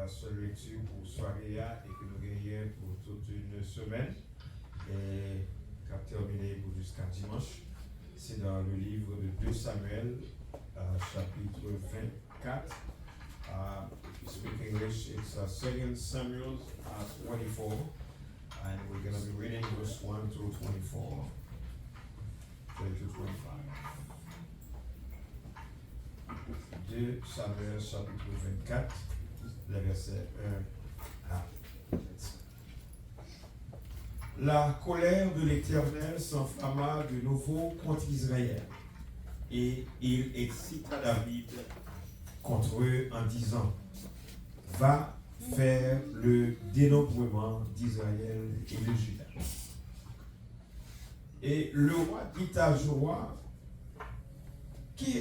seule lecture pour soirée et que nous gagnons pour toute une semaine et qui a terminé pour jusqu'à dimanche. C'est dans le livre de 2 Samuel, chapitre 24. If you speak English, it's 2 Samuel 24, and we're going to be reading verse 1 through 24, 20 to 25. 2 Samuel chapitre 24, les versets 1 à 7. La colère de l'Éternel s'enflamma de nouveau contre Israël, et il excita David contre eux en disant: Va faire le dénombrement d'Israël et de Juda. Et le roi dit à Joab, qui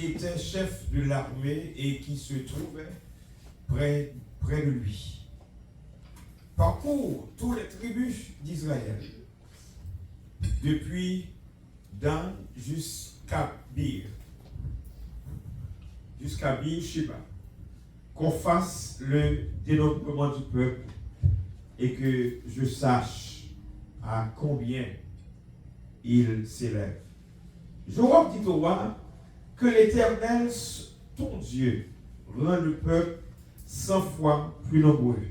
était chef de l'armée et qui se trouvait près de lui: Parcours toutes les tribus d'Israël, depuis Dan jusqu'à Sheba, qu'on fasse le dénombrement du peuple et que je sache à combien il s'élève. Joab dit au roi: que l'Éternel, ton Dieu, rend le peuple 100 fois plus nombreux,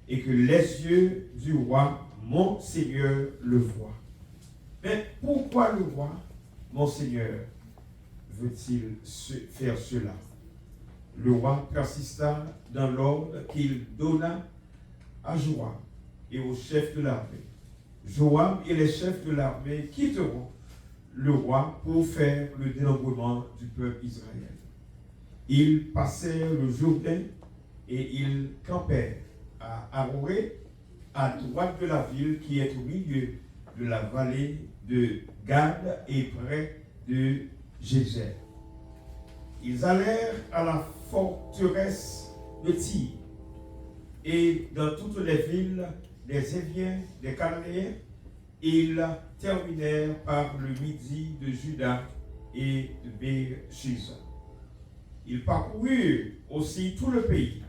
et que les yeux du roi, mon Seigneur, le voient. Mais pourquoi le roi, mon Seigneur, veut-il faire cela? Le roi persista dans l'ordre qu'il donna à Joab et aux chefs de l'armée. Joab et les chefs de l'armée quitteront le roi pour faire le dénombrement du peuple Israël. Ils passèrent le Jourdain et ils campèrent à Aroré, à droite de la ville qui est au milieu de la vallée de Gad et près de Jézer. Ils allèrent à la forteresse de Tyr et dans toutes les villes des Héviens, des Cananéens. Ils terminèrent par le midi de Juda et de Béer-Shisa. Ils parcoururent aussi tout le pays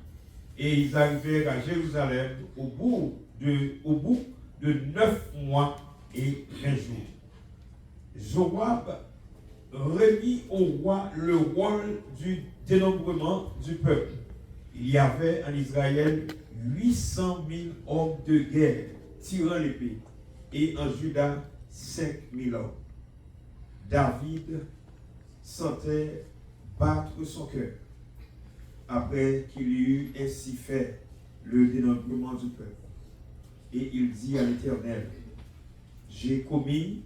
et ils arrivèrent à Jérusalem au bout de 9 mois et 20 jours. Joab remit au roi le rôle du dénombrement du peuple. Il y avait en Israël 800 000 hommes de guerre tirant l'épée, et en Juda 5 000 hommes. David sentait battre son cœur après qu'il eut ainsi fait le dénombrement du peuple. Et il dit à l'Éternel: j'ai commis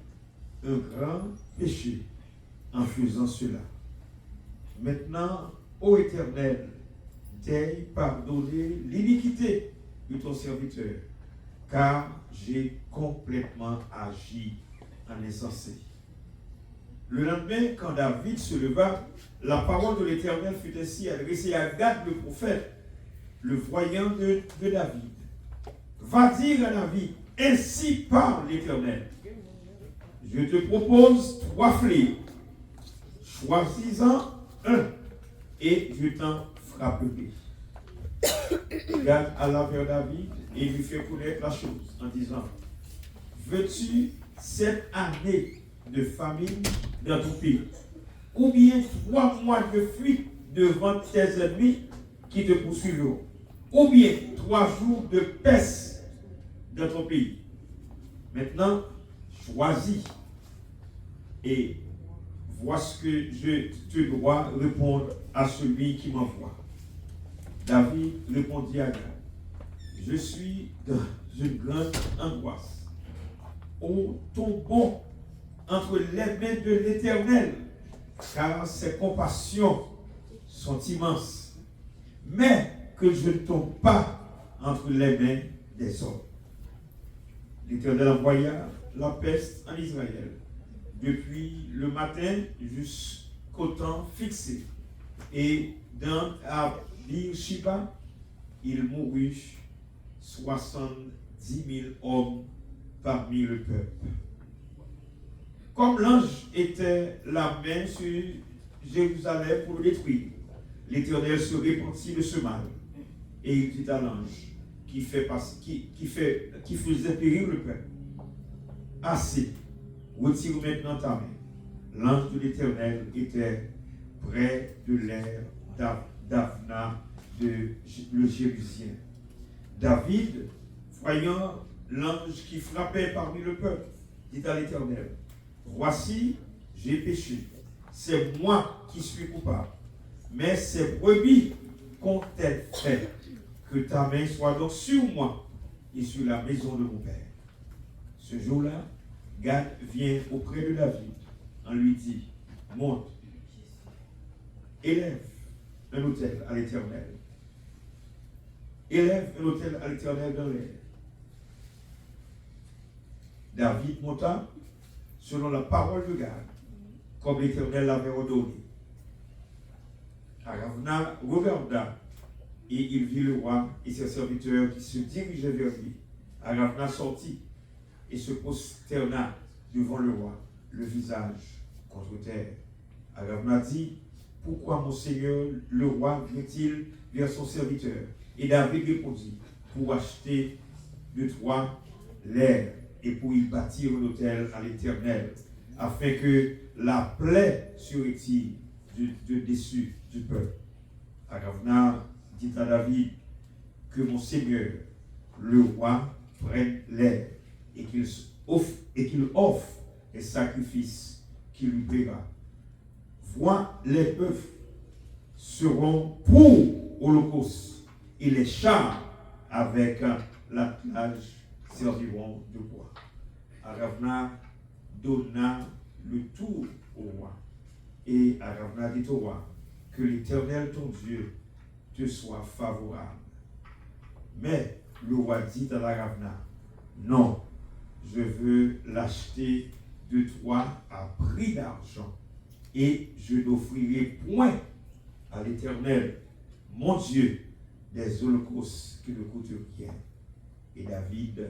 un grand péché en faisant cela. Maintenant, ô Éternel, daigne pardonner l'iniquité de ton serviteur, car j'ai complètement agi en insensé. Le lendemain, quand David se leva, la parole de l'Éternel fut ainsi adressée à Gad le prophète, le voyant de David. Va dire à David: ainsi parle l'Éternel. Je te propose 3 fléaux. Choisis-en un, et je t'en frapperai. Gad alla vers David et lui fait connaître la chose en disant: veux-tu 7 années de famine dans ton pays, ou bien 3 mois de fuite devant tes ennemis qui te poursuivront, ou bien 3 jours de peste dans ton pays? Maintenant, choisis et vois ce que je te dois répondre à celui qui m'envoie. David répondit à Gad: je suis dans une grande angoisse. Ô tombons entre les mains de l'Éternel, car ses compassions sont immenses, mais que je ne tombe pas entre les mains des hommes. L'Éternel envoya la peste en Israël depuis le matin jusqu'au temps fixé, et dans Béer-Sheba, il mourut 70 000 hommes parmi le peuple. Comme l'ange était la main sur Jérusalem pour le détruire, l'Éternel se repentit de ce mal Et il dit à l'ange qui faisait périr le peuple, assez, retire maintenant ta main. L'ange de l'Éternel était près de l'air d'Avna le Jébusien. David, voyant l'ange qui frappait parmi le peuple, dit à l'Éternel, voici, j'ai péché, c'est moi qui suis coupable, mais ces brebis qu'ont-elles fait? Que ta main soit donc sur moi et sur la maison de mon père. Ce jour-là, Gad vient auprès de David en lui dit, monte, élève un autel à l'Éternel. Élève un autel à l'Éternel dans l'air. David monta selon la parole de Gad, comme l'Éternel l'avait ordonné. Aravna regarda et il vit le roi et ses serviteurs qui se dirigeaient vers lui. Aravna sortit et se prosterna devant le roi, le visage contre terre. Aravna dit, pourquoi mon seigneur le roi vient-il vers son serviteur? Et David répondit, pour acheter de toi l'air et pour y bâtir un autel à l'Éternel, afin que la plaie se retire de dessus du peuple. Aravna dit à David que mon seigneur, le roi, prenne l'air et qu'il offre les sacrifices qu'il lui paiera. Vois, les bœufs seront pour holocauste et les chars avec l'attelage serviront de bois. Aravna donna le tour au roi. Et Aravna dit au roi, que l'Éternel ton Dieu te soit favorable. Mais le roi dit à Aravna, non, je veux l'acheter de toi à prix d'argent, et je n'offrirai point à l'Éternel, mon Dieu, des holocaustes qui ne coûtent rien. Et David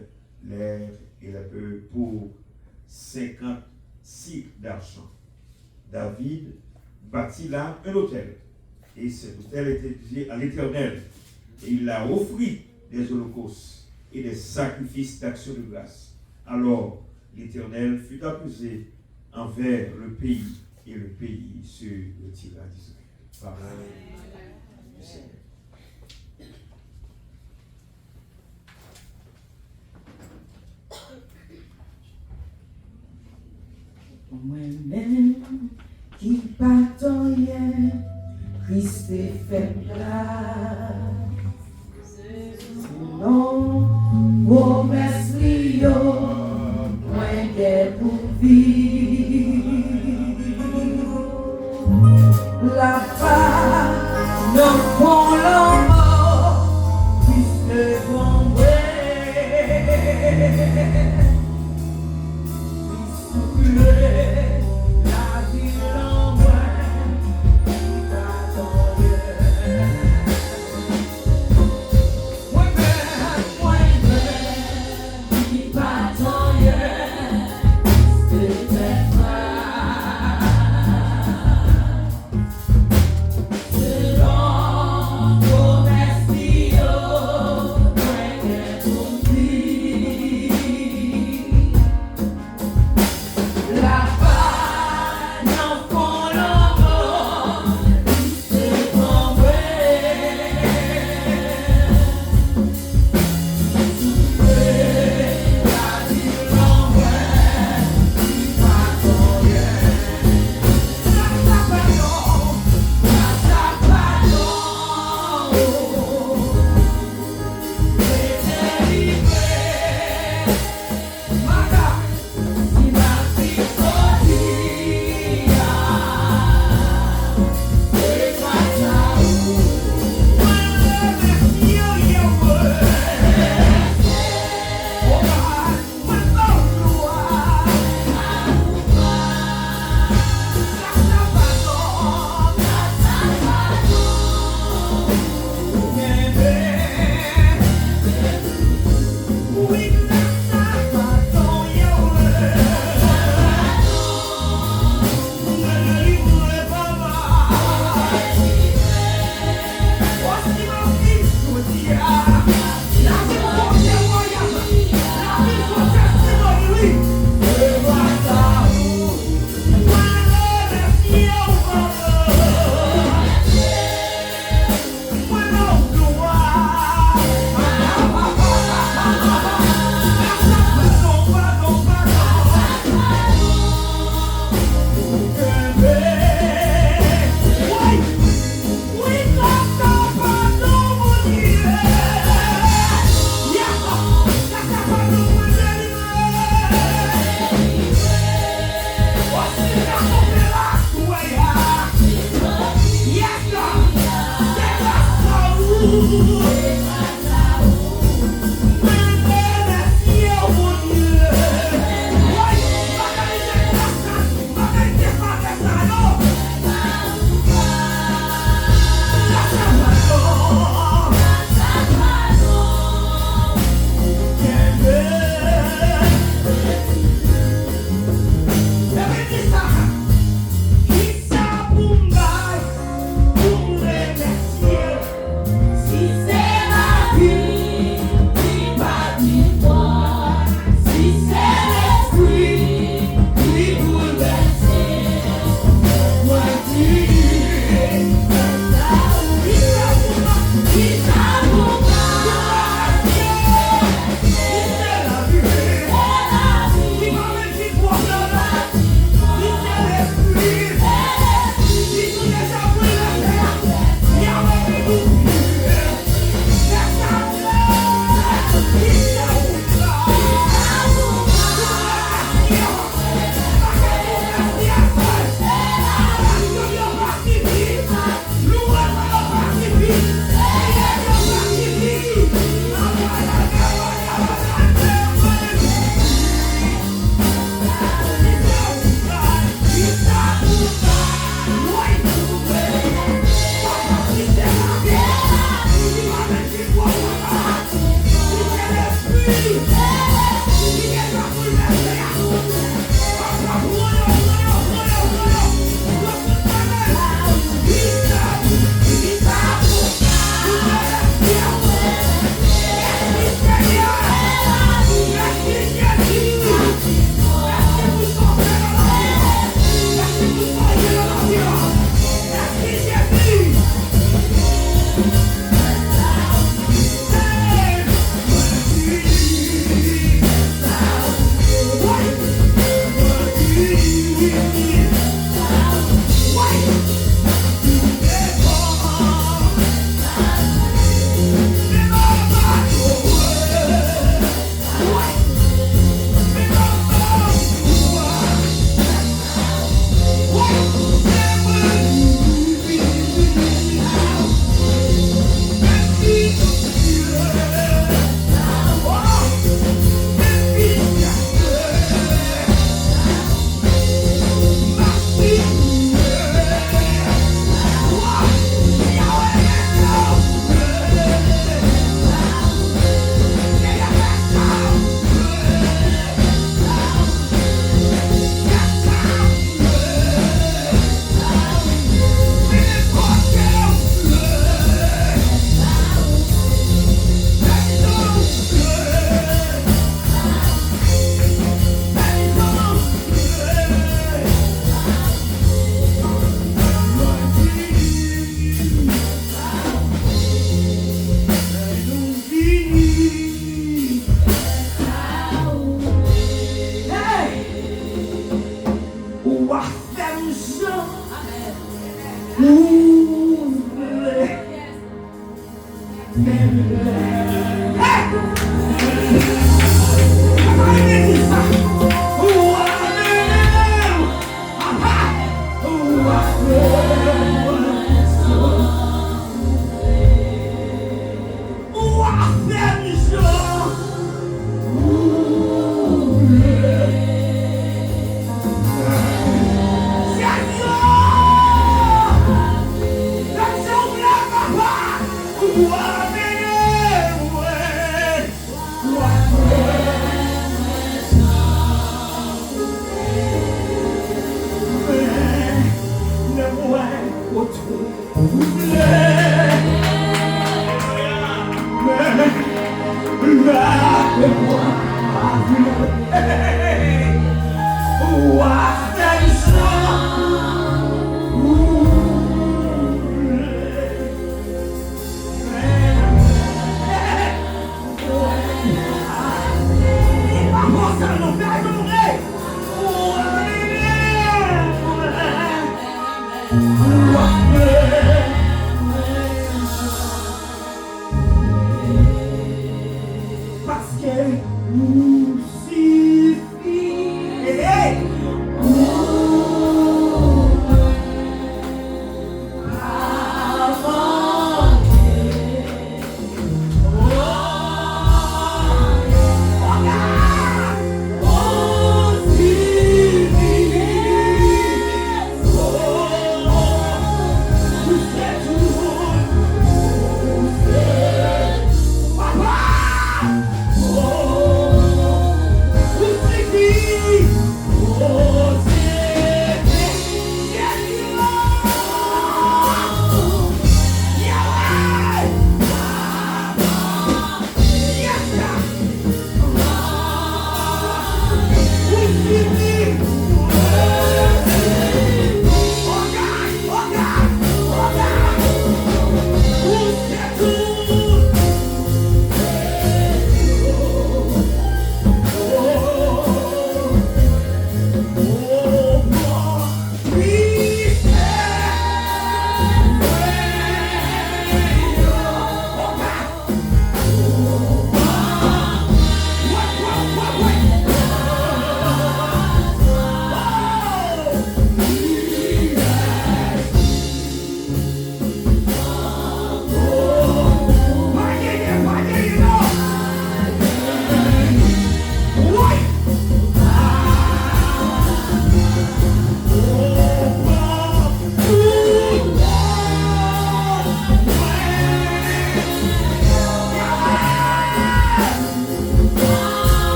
l'air et le peu pour 50 cycles d'argent. David bâtit là un autel, et cet autel était dédié à l'Éternel, et il a offert des holocaustes et des sacrifices d'action de grâce. Alors l'Éternel fut apaisé envers le pays, et le pays se retira d'Israël. Parole du Seigneur. Moi-même qui bataillais, Christ est fait place. Sinon, promesse Rio, moins des pour vivre. La part, non pour l'homme, Christ est tombé.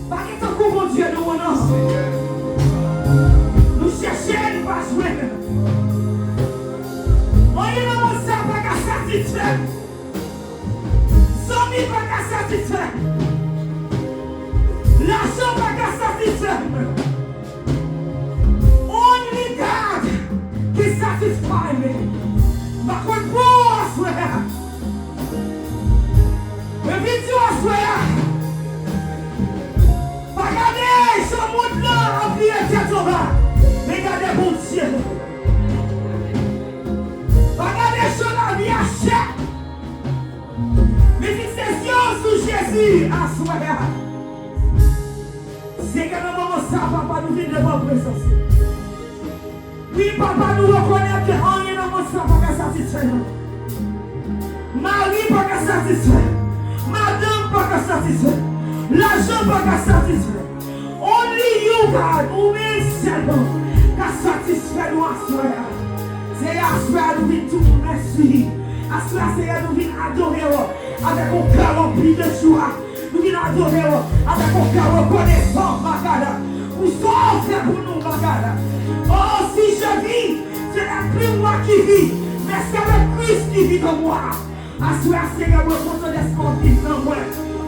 Pas que ton coup, mon Dieu, nous, non. Nous cherchons, nous pas jouer. On y va, mon sang, pas qu'à satisfaire. Zombie, pas qu'à satisfaire. L'argent, pas qu'à satisfaire. Only God can satisfy me. Ma contre pour à swear. Mais vite à swear. Pas garder ce monde-là rempli de tête au bas. Mais gardez bon Dieu. Pas garder sur la vie à chèque. Mais fixez sur Jésus à swear. C'est que le moment ça, papa, nous vient devant présence. Oui, papa, nous reconnaissons que rien dans mon sang pas satisfaire. Marie pas satisfaire. Madame pas satisfaire. L'argent pas satisfaire. Only you, God, ou même seulement, qui satisfait nous à soi. C'est à soi nous venons tout merci. À soi, c'est à nous venons adorer avec un cœur rempli de joie. Nous venons adorer avec un cœur reconnaissant, ma God. Vous souffrez pour nous, ma God. Oh, si je vis, ce n'est plus moi qui vis, mais c'est le Christ qui vit en moi. À soi, Seigneur, je suis content d'être qu'on vit en moi. Je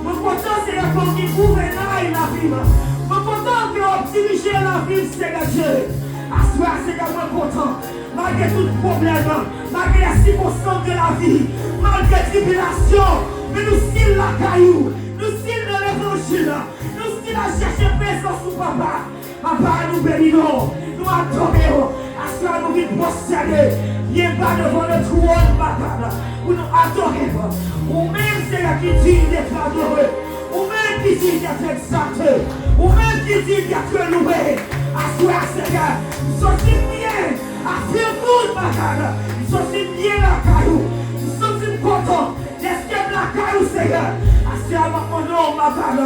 suis content, Seigneur, qu'on vit pour venir la vie. Je suis content qu'on dirige la vie, Seigneur Dieu. À soi, Seigneur, je suis content. Malgré tout problème, malgré les circonstances de la vie, malgré la tribulation, mais nous sommes la caillou, nous sommes de l'évangile, nous sommes à chercher présence sous papa. Papa, nous bénissons, nous adorons, à ce que nous vivons prosterner, viens pas devant le trône, papa, pour nous adorer, ou même c'est qui dit d'être adoré, ou même qui dit d'être exalté, ou même qui dit d'être loué, à ce que Seigneur, nous sommes bien, à faire tout, ma God, nous sommes bien la caillou, nous sommes contents, d'être la caillou, Seigneur, à ce que mon nom, ma God,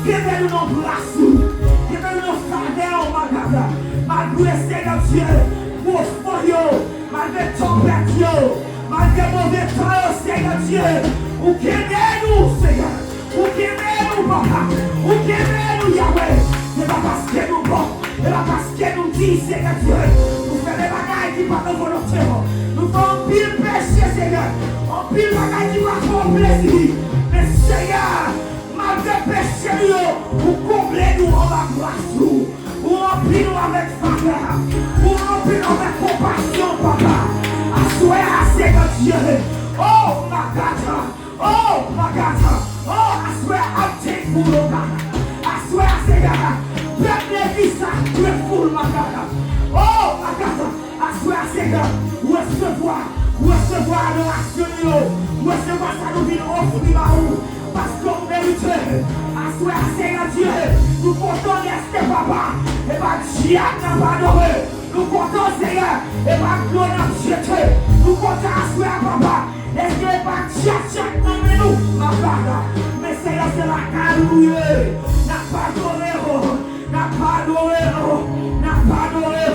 que nous nous brassons. Malgré Seigneur Dieu, pour foyer, malgré tempête, malgré mauvais temps, Seigneur Dieu, ou qui nous, Seigneur, ou qui nous, papa, ou qui nous, Yahweh, c'est pas parce que nous bon, c'est pas parce que nous dit, Seigneur Dieu, nous faisons des bagailles qui pas de volonté, nous faisons pile péché, Seigneur, on pile bagailles qui pas de plaisir, mais Seigneur, malgré péché, vous comblez nous en la grâce, vous remplis-nous avec faveur, vous remplis-nous avec compassion, papa. Assoyez, Seigneur Dieu. Oh, ma God. Oh, ma God. Oh, assoyez, I'm thankful, oh God. Assoyez, Seigneur. Peuple vie ça, grateful, ma God. Oh, ma God. Assoyez, Seigneur. Recevoir adoration, recevoir ça nous vient offrir à vous. Parce qu'on mérite. Assoyez, Seigneur Dieu. Nous comptons rester, papa. Et pas diable n'a pas adoré. Nous comptons, Seigneur. Et pas gloire n'a jeté. Nous comptons assoyez, papa. Est-ce que pas diable n'a nous, ma papa. Mais Seigneur, c'est la calouille. N'a pas adoré. N'a pas adoré. N'a pas adoré.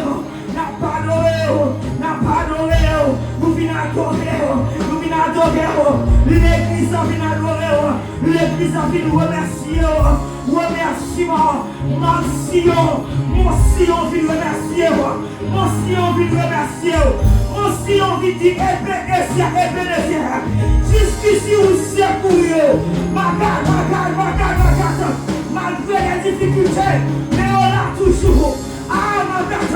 N'a pas adoré. N'a pas adoré. Nous venons adorer. Nous venons adorer. L'église vient adorer. L'église vient remercier. Remerciement, mon Sion vient remercier, mon Sion vient remercier, mon Sion vient dire Ebenezer, jusqu'ici où c'est pour eux, ma God, malgré les difficultés, mais on l'a toujours, ah ma God,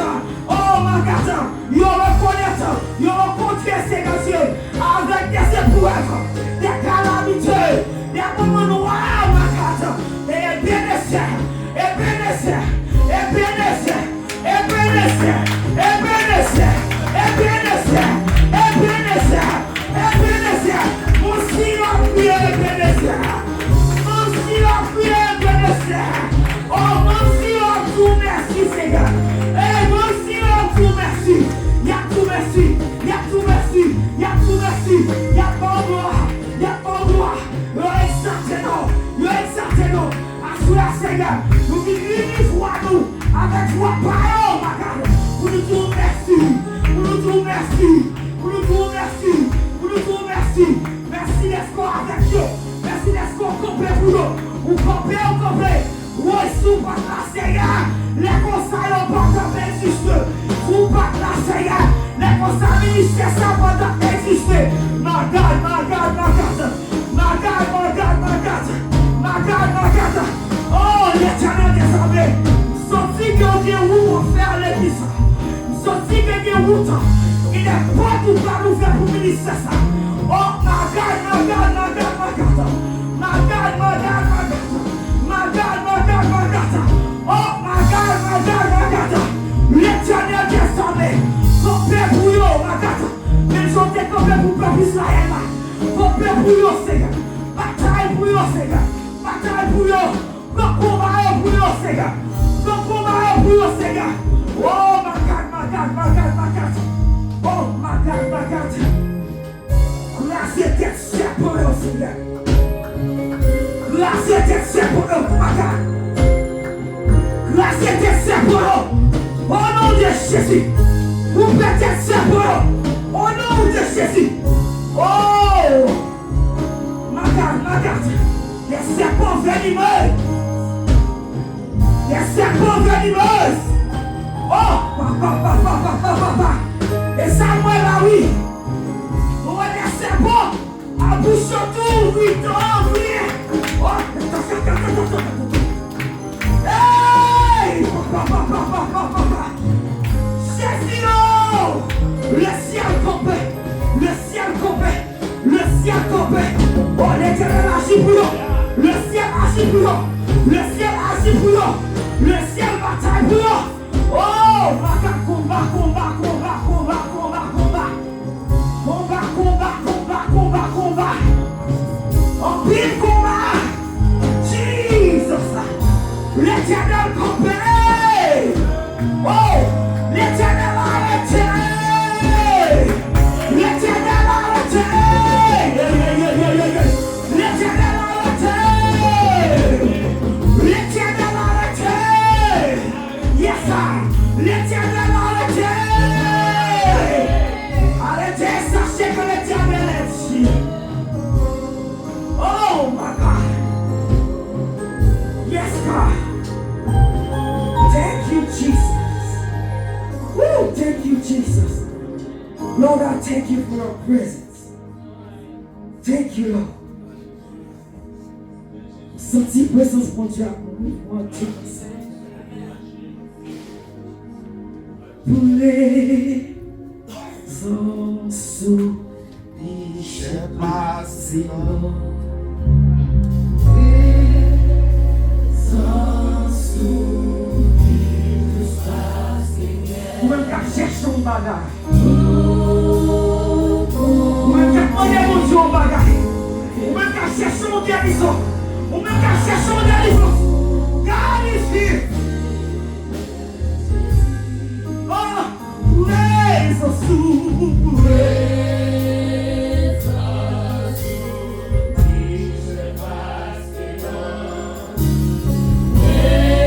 oh ma God, ils reconnaissent, ils rencontrent Seigneur Dieu, avec des épreuves, des calamités, des moments noirs, ma God. Nous vivons une foi nous avec foi parole, ma God. Pour nous dire merci, pour nous dire merci, pour nous dire merci, pour nous dire merci. Merci d'être avec Dieu, merci d'être campé pour eux. Ou campé, ou campé. Ou sous pas la Seigneur. Les conseils ont pas campé juste. Sous pas la Seigneur. Les conseils ministères ça pas exister. My God, my God, my God. My God, my God, my God. My God, my God. Oh, l'Éternel des armées. Sorti que Dieu vous faire l'église. Sorti que Dieu vous il n'est pas tout pas nous faire pour ministère ça. Oh, my God, my God, my God, my God. My God, my God, my God. My God, my God, my God. Oh, my God, my God, my God. L'Éternel des armées. Compé pour eux, my God. Mais j'en ai compé pour le peuple Israël là. Compé pour eux, Seigneur. Bataille pour eux, Seigneur. Bataille pour eux. Combat pour eux, Seigneur. Combat pour eux, Seigneur. Oh, my God, my God, my God, my God. Oh, my God, my God. Grâce et tête pour eux, Seigneur. Grâce et tête pour eux, my God. Grâce et tête pour eux. Au nom de Jésus. Vous peut-être pour eux. Au nom de Jésus. Oh, my God. Les serpents venimeux. Les serpents venimeux. Oh, papa. Et ça, moi là, oui. On va les serpents. À bouche tout, oui, oh, attention. Hey, papa. Jésus, le ciel campé. Oh, l'Éternel agit pour eux. Le ciel agit pour eux. Le ciel bataille pour eux. Oh, combat. En pile combat. Jesus. L'Éternel campé. Oh, l'Éternel arrêté. L'Éternel arrêté. Yes, sir. L'Éternel arrêté. Arrêtez, sachez que l'Éternel est ici. Oh, my God. Yes, God. Thank you, Jesus. Woo, thank you, Jesus. Lord, I thank you for your presence. Thank you, Lord. Senti présence mondiale pour nous, moi, Jesus. Pour les insoumis, je passe. Ou-même qu'à chercher un bagage. Ou-même qu'à demander mon Dieu un bagage. Ou-même qu'à chercher une guérison. Ou-même qu'à chercher une délivrance. God is here. Oh, praise us to praise us to Jesus Christ. Hey!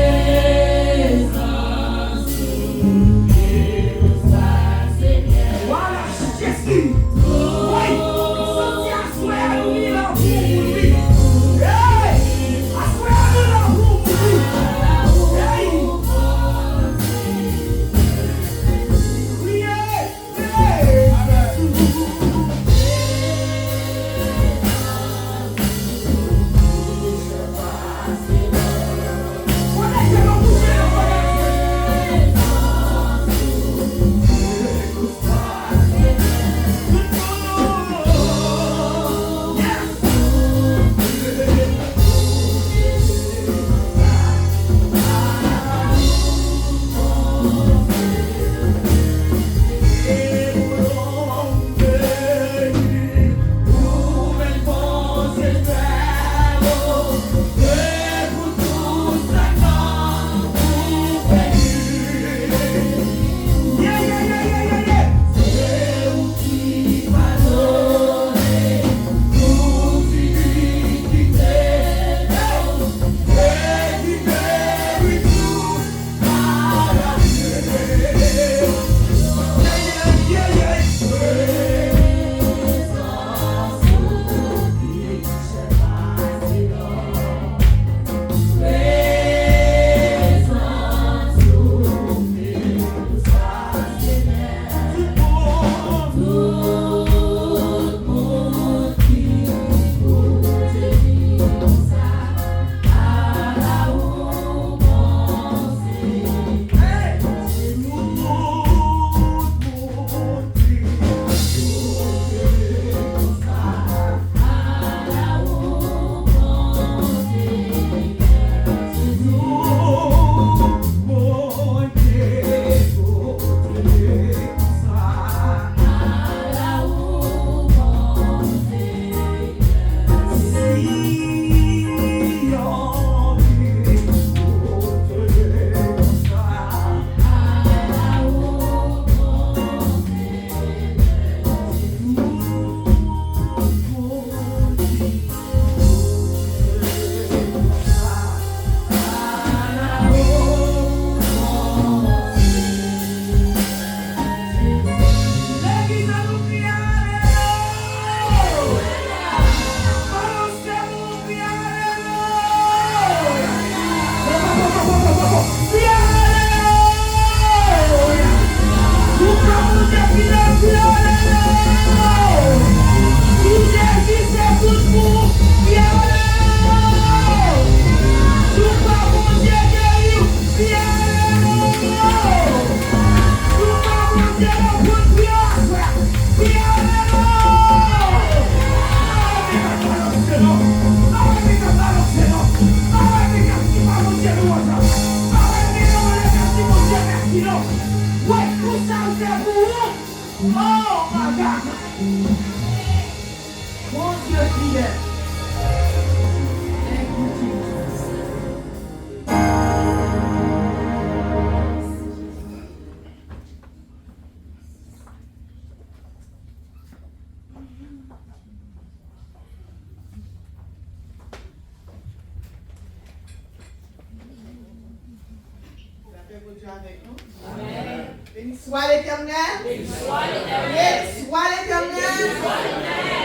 Dieu avec nous. Amen. Béni soit l'Éternel. Béni soit l'Éternel. Béni soit l'Éternel.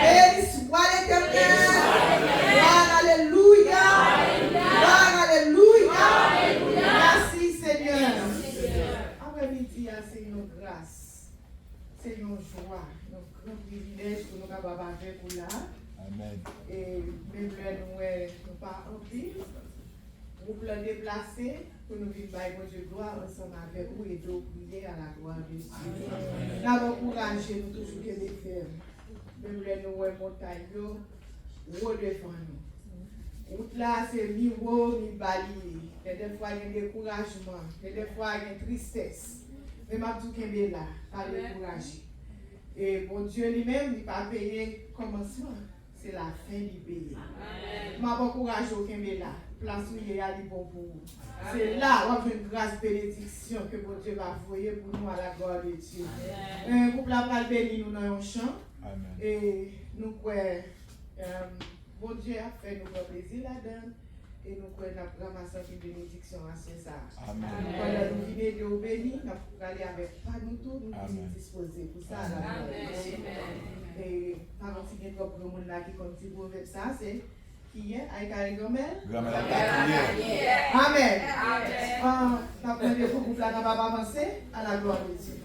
Béni soit l'Éternel. Gloire, alléluia. Gloire, alléluia. Merci Seigneur. Après-midi, c'est une grâce. C'est une joie. Un grand privilège pour nous capables avec vous là. Amen. Et même là, nous pas en pile. Nous voulons déplacer pour nous vivre par Dieu gloire ensemble avec vous et de prier à la gloire de Dieu. Nous avons encouragé nous toujours que les faire. Même là, nous voyons montagne, redevant nous. Route là, c'est mi-haut, mi-bali. Des fois, il y a des découragements. Des fois, il y a une tristesse. Mais je tout est là, pas décourager. Et bon Dieu lui-même, il pas payé commencement. C'est la fin du pays. Je m'encourage au Kembe là. Place où il y a des bons pour vous. C'est là où on a une grâce bénédiction que bon Dieu va envoyer pour nous à la gloire de Dieu. Pour la parole bénie, nous dans un chant. Et nous croyons, bon Dieu a fait nous plaisir là-dedans. Et nous croyons que nous avons ramassé une bénédiction à ce ça. Amen. Pendant nous venons de vous bénir, nous allons aller avec pas nous tous, nous sommes disposés pour ça. Et par contre, il y a trop de monde là qui continue pour faire ça, c'est qui est avec la grand-mère. Amen. Nous avons des groupes là qui vont avancer à la gloire de Dieu.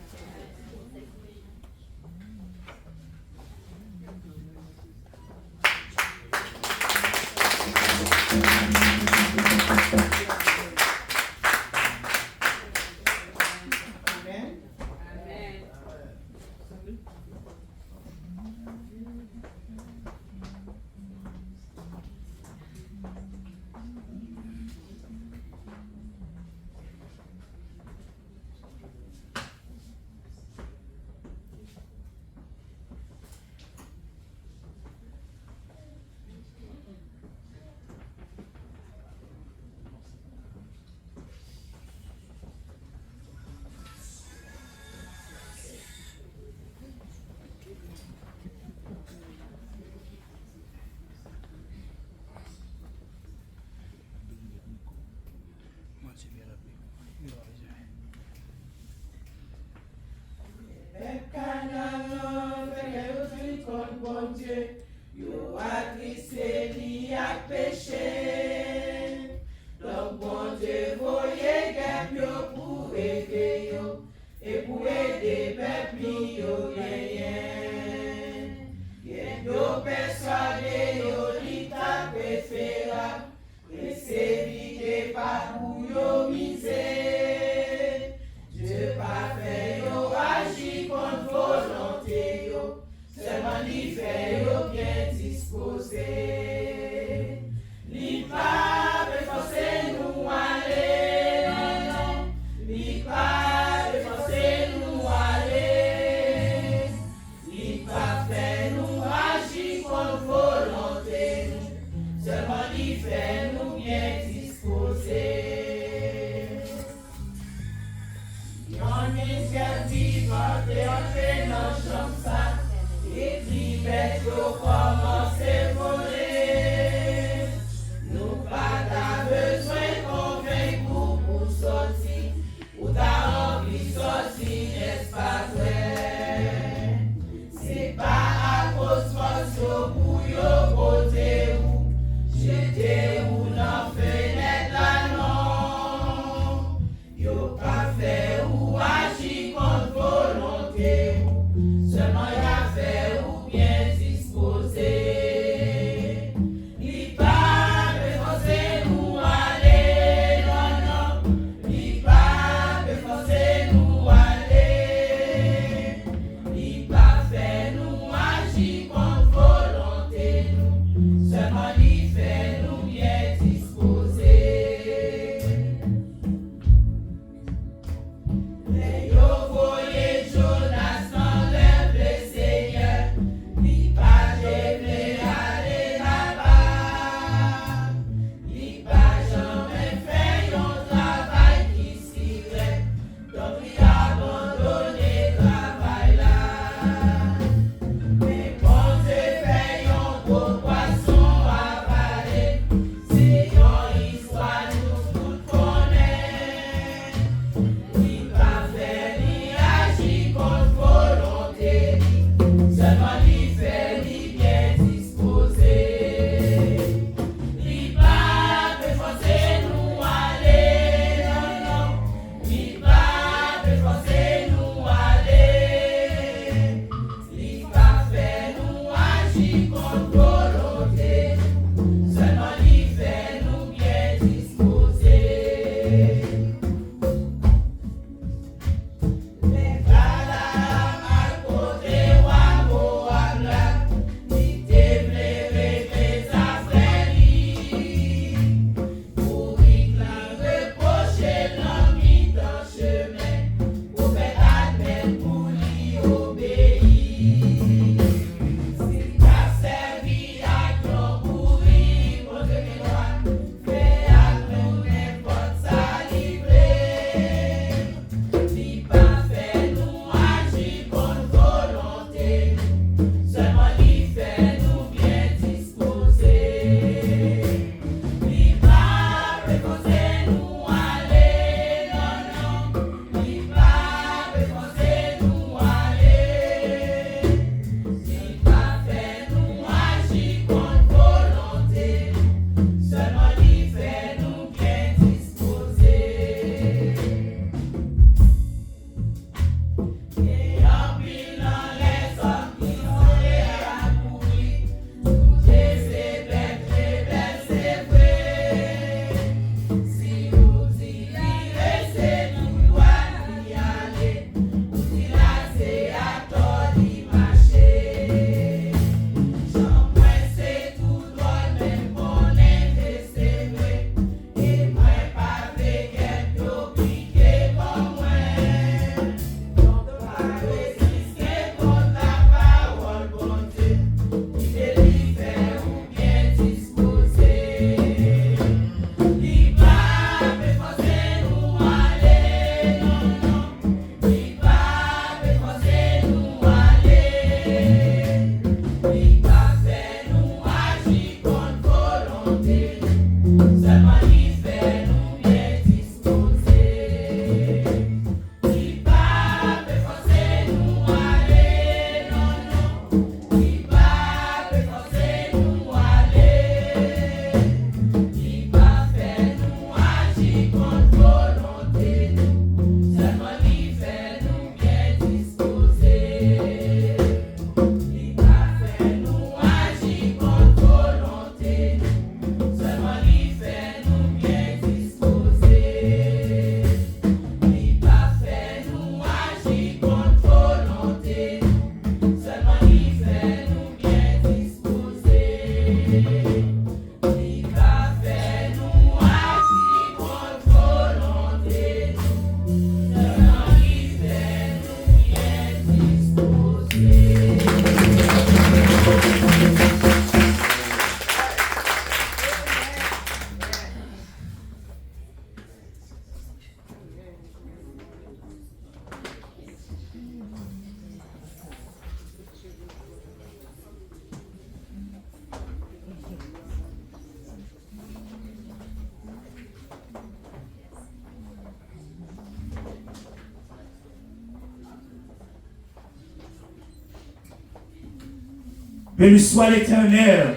Béni soit l'Éternel.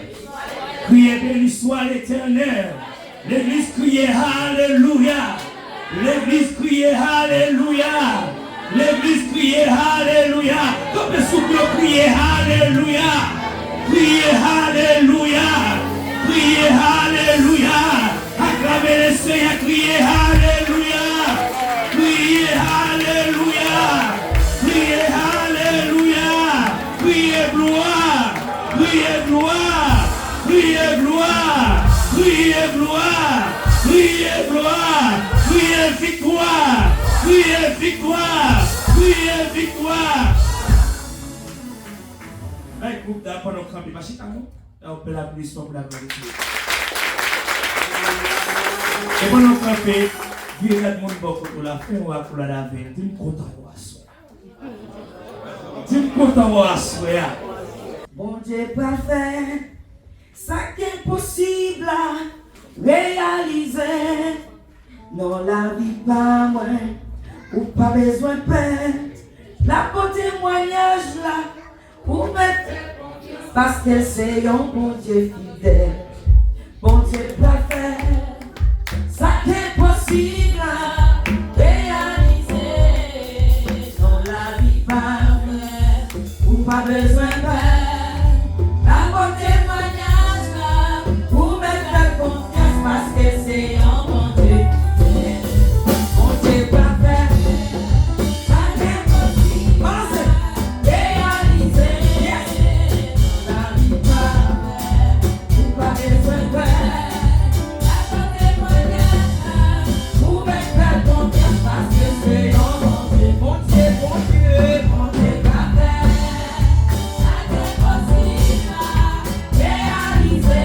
Criez, béni soit l'Éternel. L'église criait Alléluia. L'église criait Alléluia. L'église criait Alléluia. Comme le souffle criait Alléluia. Criez Alléluia. Criez Alléluia. Acclamez les Seigneurs, criez Alléluia. Criez Alléluia. Criez Alléluia. Criez gloire. Criez gloire. Criez gloire. Criez gloire. Criez gloire. Criez victoire. Criez victoire. Criez victoire. Right, groupe d'abord, on campe pas chita nous. On peut la pluie pour la gloire de Dieu. Et pendant qu'on campe, Dieu a demandé beaucoup pour la fin ou pour la laver. Tu me comptes à moi. Tu me comptes à moi. Bon Dieu parfait, ça qui est possible à réaliser. Non, la vie pas moins, ou pas besoin de peine. La beau témoignage là, pour mettre, parce que c'est un bon Dieu fidèle. Bon Dieu parfait, ça qui est possible à réaliser. Non, la vie pas moins, ou pas besoin de peine. Parce que c'est un bon Dieu, bon Dieu parfait, ça n'est possible à réaliser. La vie parfaite, ou pas besoin de faire. La bonne témoignage, vous mettez faire confiance parce que c'est un bon Dieu, bon Dieu, bon Dieu, bon Dieu parfait, ça n'est possible à réaliser.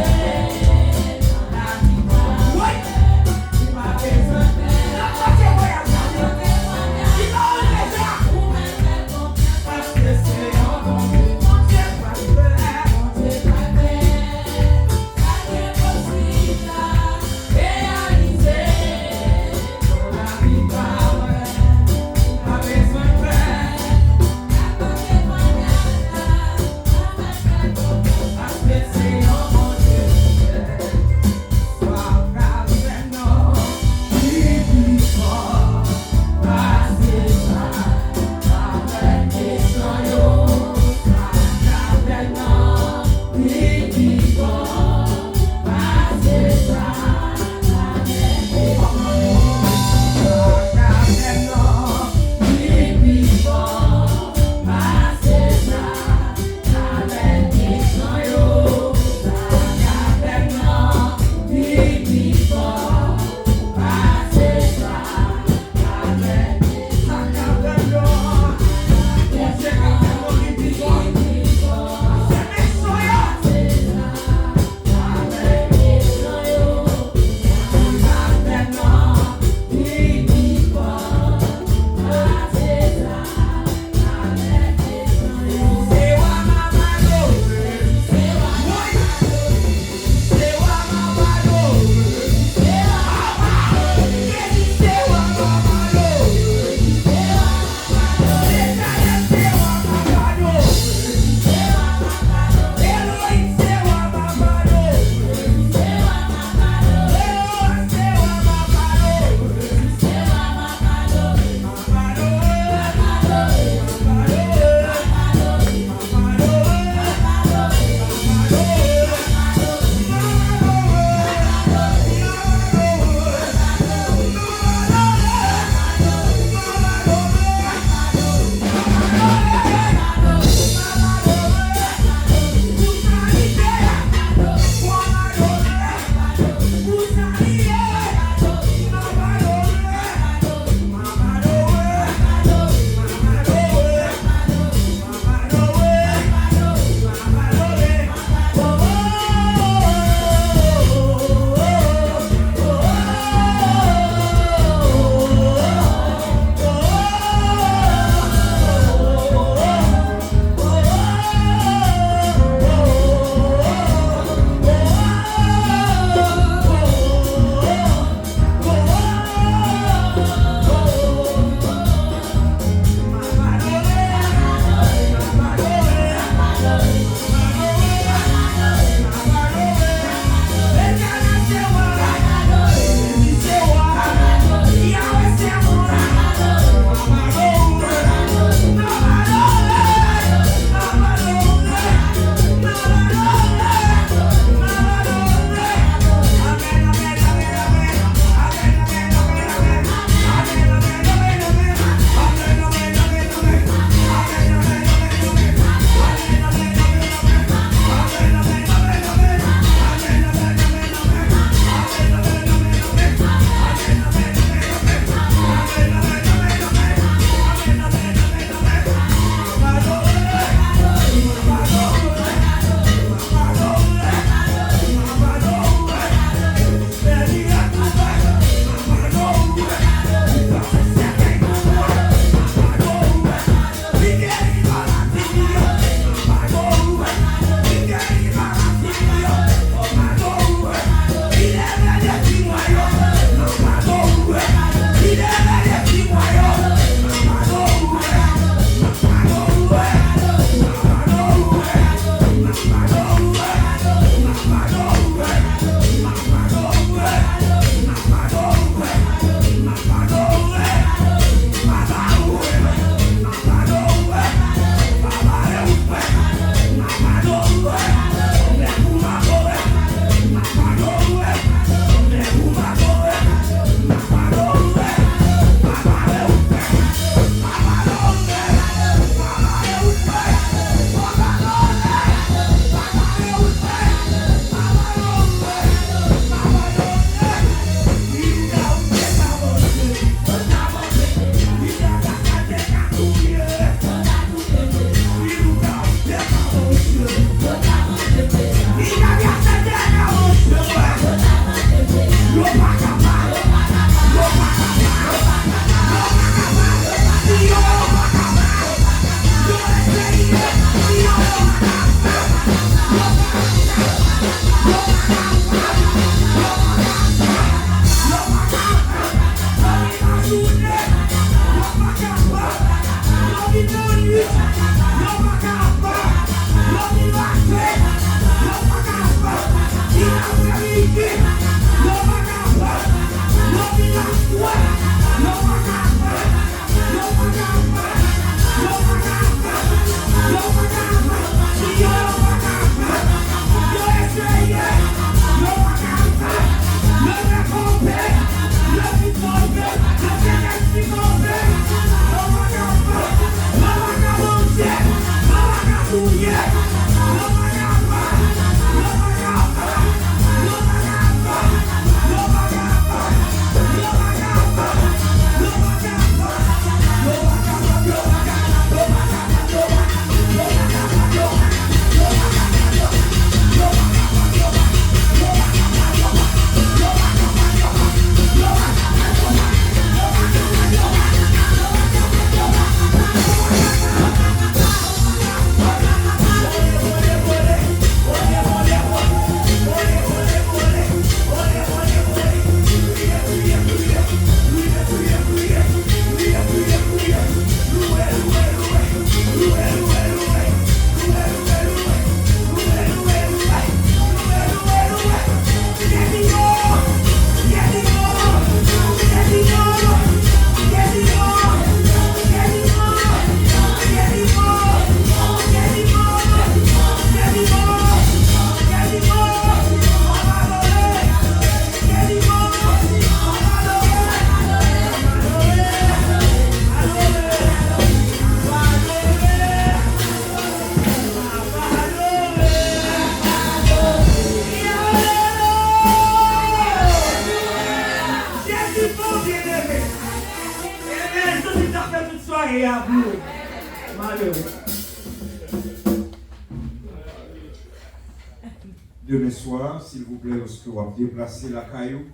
Demain soir, s'il vous plaît, lorsque vous avez déplacé la caillou,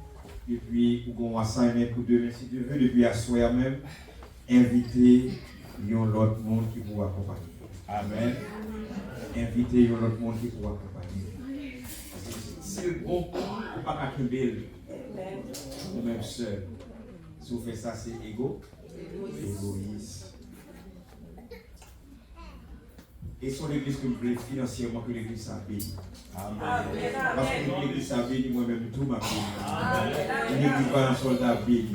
et puis vous avez assignment pour demain, si Dieu veut, depuis à soir même, invitez l'autre monde qui vous accompagne. Amen. Invitez l'autre monde qui vous accompagne. Si le bon coup, vous ne pas qu'à vous même seul. Si vous faites ça, c'est égoïste. Et sur l'église que vous voulez financièrement que l'église soit bénie. Amen. Parce que l'église soit bénie, moi-même tout m'a béni. Une église pas un soldat béni.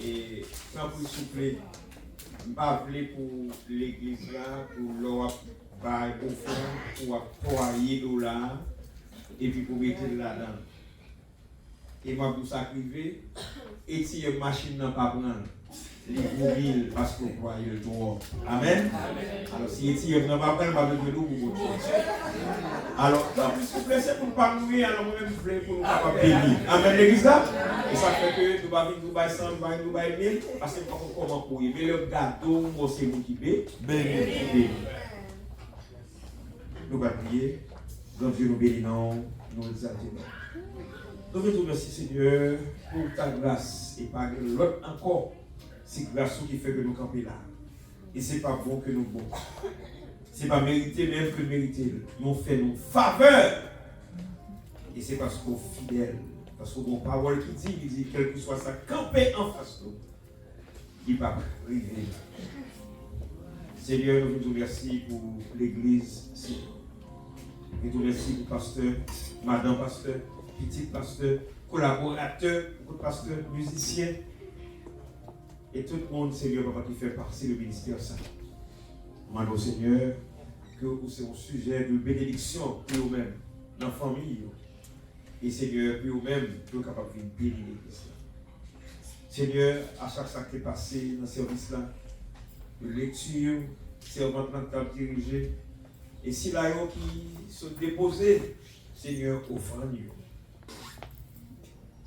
Et sans vous souffler, je ne vais pas appeler pour l'église là, pour leur bail offrande, pour $3 et puis pour mettre là-dedans. Et moi, pour sacrifier, et si une machine n'a pas prendre. Les mobiles parce qu'on croit le droit. Amen. Alors si il n'a pas besoin de nous, alors s'il vous plaît, c'est pour ne pas mourir, alors moi-même je voulais pour nous pas bénir. Amen l'église là. Et ça fait que nous allons venir nous 100, nous 1000, parce que nous ne comment pour y mais le gâteau, c'est vous qui bénit. Nous allons prier. Donc Dieu nous bénit, nous le saluons. Nous te remercions Seigneur pour ta grâce et par l'autre encore. C'est grâce qui fait que nous camper là. Et ce n'est pas bon que nous bon. Ce n'est pas mérité même que mériter. Nous faisons nos faveurs. Et c'est parce qu'on est fidèle. Parce qu'on a une parole qui dit, quel que soit ça, camper en face de nous. Il va arriver. Seigneur, nous vous remercions pour l'église. Nous vous remercions pour pasteur, madame pasteur, petit pasteur, collaborateur, pasteur, musicien. Et tout le monde, Seigneur, papa, qui fait partie du ministère ça. Demande au Seigneur que c'est un sujet de bénédiction pour vous-même, dans la famille. Et Seigneur, pour vous-même, vous êtes capable de bénir l'église. Seigneur, à chaque fois qui est passé dans ce service-là, de lecture, servante mentale dirigée, et si là, qui sont déposés, Seigneur, offrande.